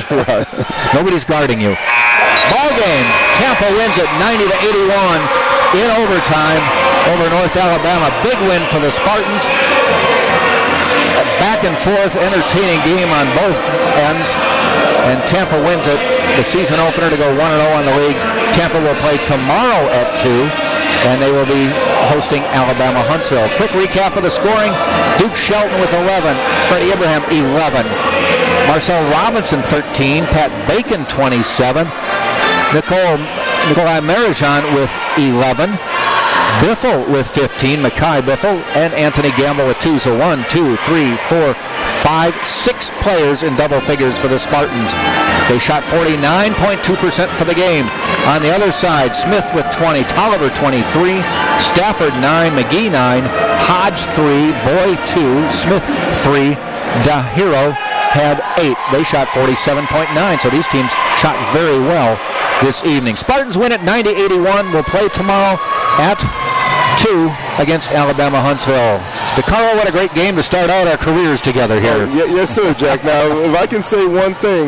Right.
Nobody's guarding you. Ball game. Tampa wins it 90-81 in overtime over North Alabama. Big win for the Spartans. A back and forth, entertaining game on both ends. And Tampa wins it. The season opener to go 1-0 on the league. Tampa will play tomorrow at 2, and they will be hosting Alabama Huntsville. Quick recap of the scoring. Duke Shelton with 11. Freddie Ibrahim, 11. Marcel Robinson, 13. Pat Bacon, 27. Nikolai Marijan with 11. Biffle with 15. Mackay Biffle and Anthony Gamble with 2. So 1, 2, 3, 4, 5, 6 players in double figures for the Spartans. They shot 49.2% for the game. On the other side, Smith with 20, Tolliver 23, Stafford 9, McGee 9, Hodge 3, Boy 2, Smith 3, Dahiro had 8. They shot 47.9, so these teams shot very well this evening. Spartans win at 90-81. We'll play tomorrow at 2 against Alabama Huntsville. DeCarlo, what a great game to start out our careers together here.
Yes, sir, Jack. Now, if I can say one thing,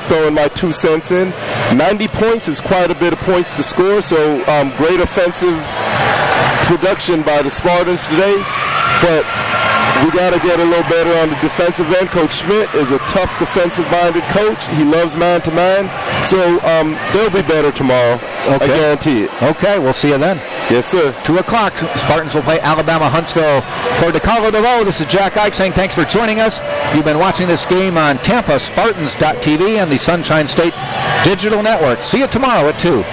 throwing my 2 cents in, 90 points is quite a bit of points to score, so great offensive production by the Spartans today, but we got to get a little better on the defensive end. Coach Schmidt is a tough defensive-minded coach. He loves man-to-man, so they'll be better tomorrow. Okay. I guarantee it.
Okay, we'll see you then.
Yes, sir.
2 o'clock, Spartans will play Alabama Huntsville. For DeCarlo DeVoe, this is Jack Ike saying thanks for joining us. You've been watching this game on Tampa Spartans.tv and the Sunshine State Digital Network. See you tomorrow at 2.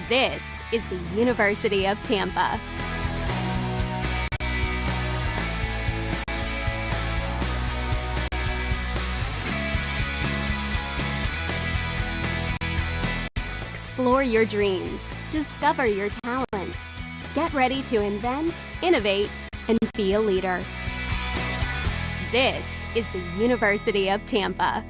This is the University of Tampa. Explore your dreams. Discover your talents. Get ready to invent, innovate, and be a leader. This is the University of Tampa.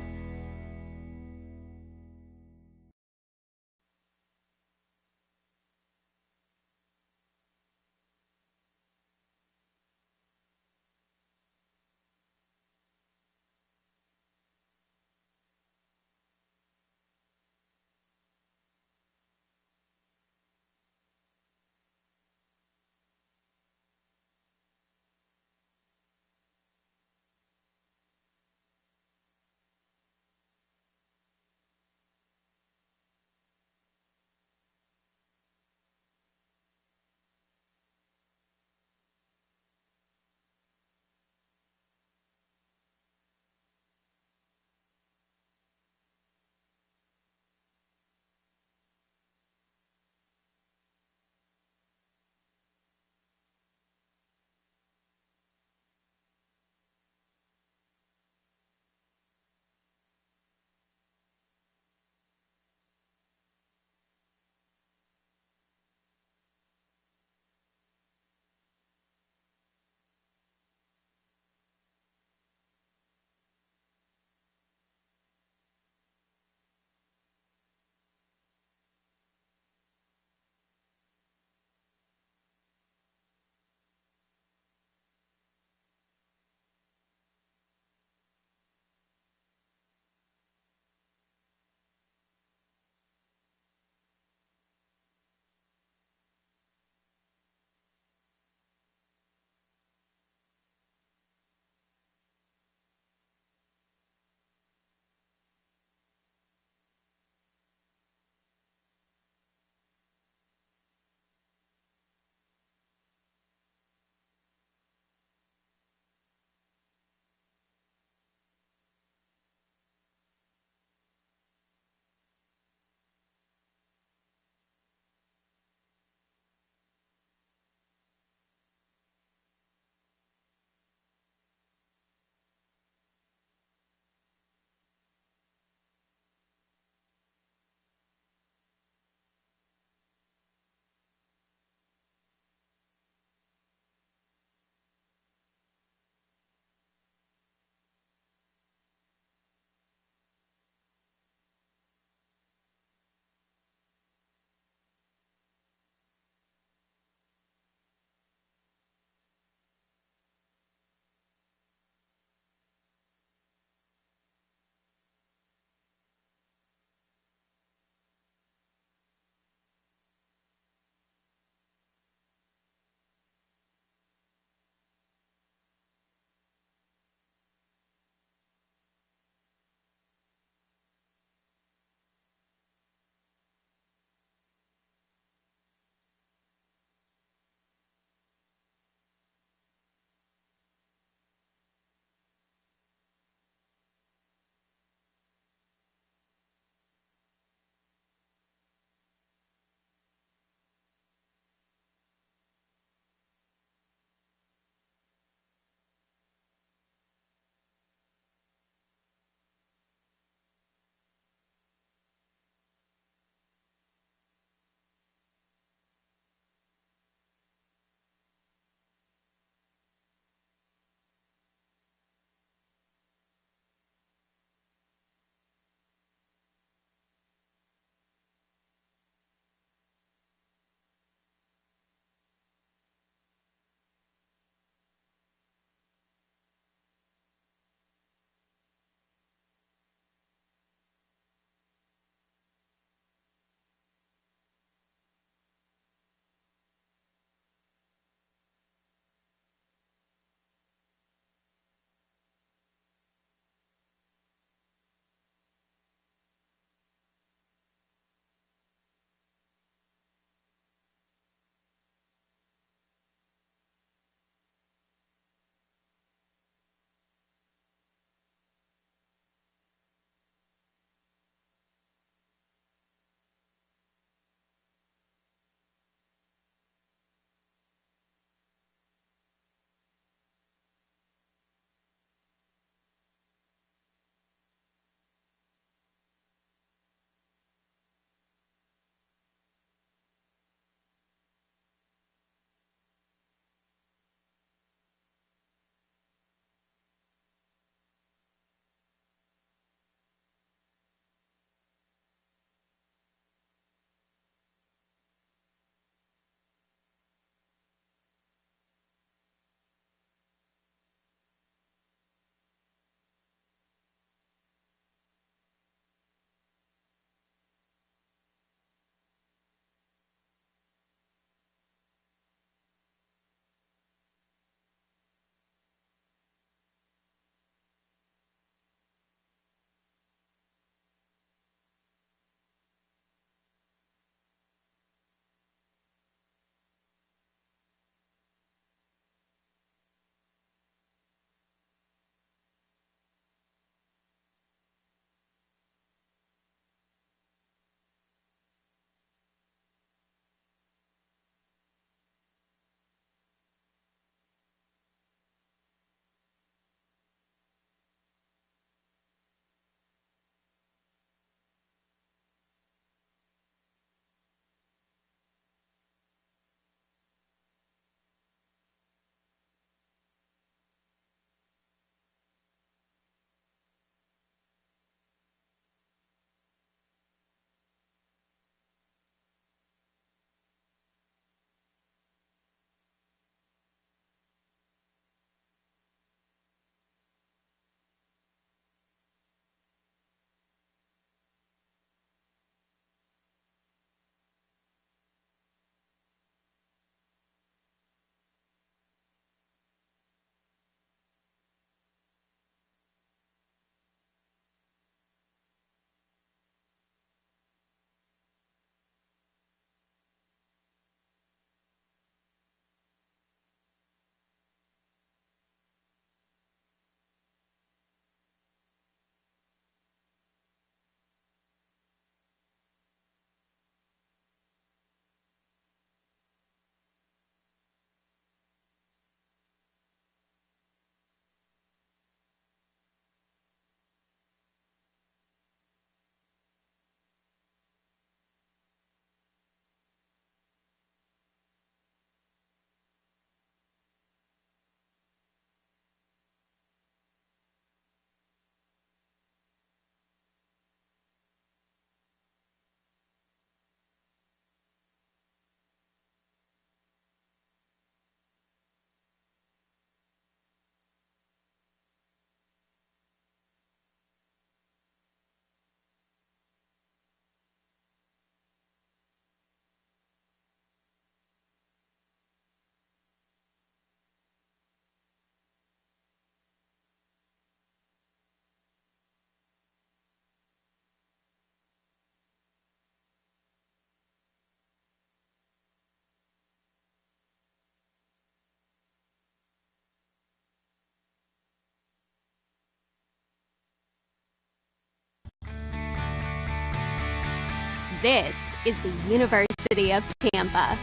This is the University of Tampa.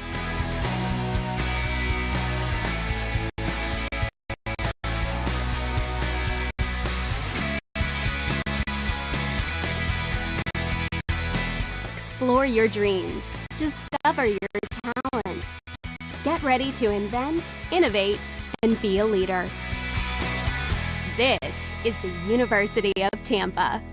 Explore your dreams. Discover your talents. Get ready to invent, innovate, and be a leader. This is the University of Tampa.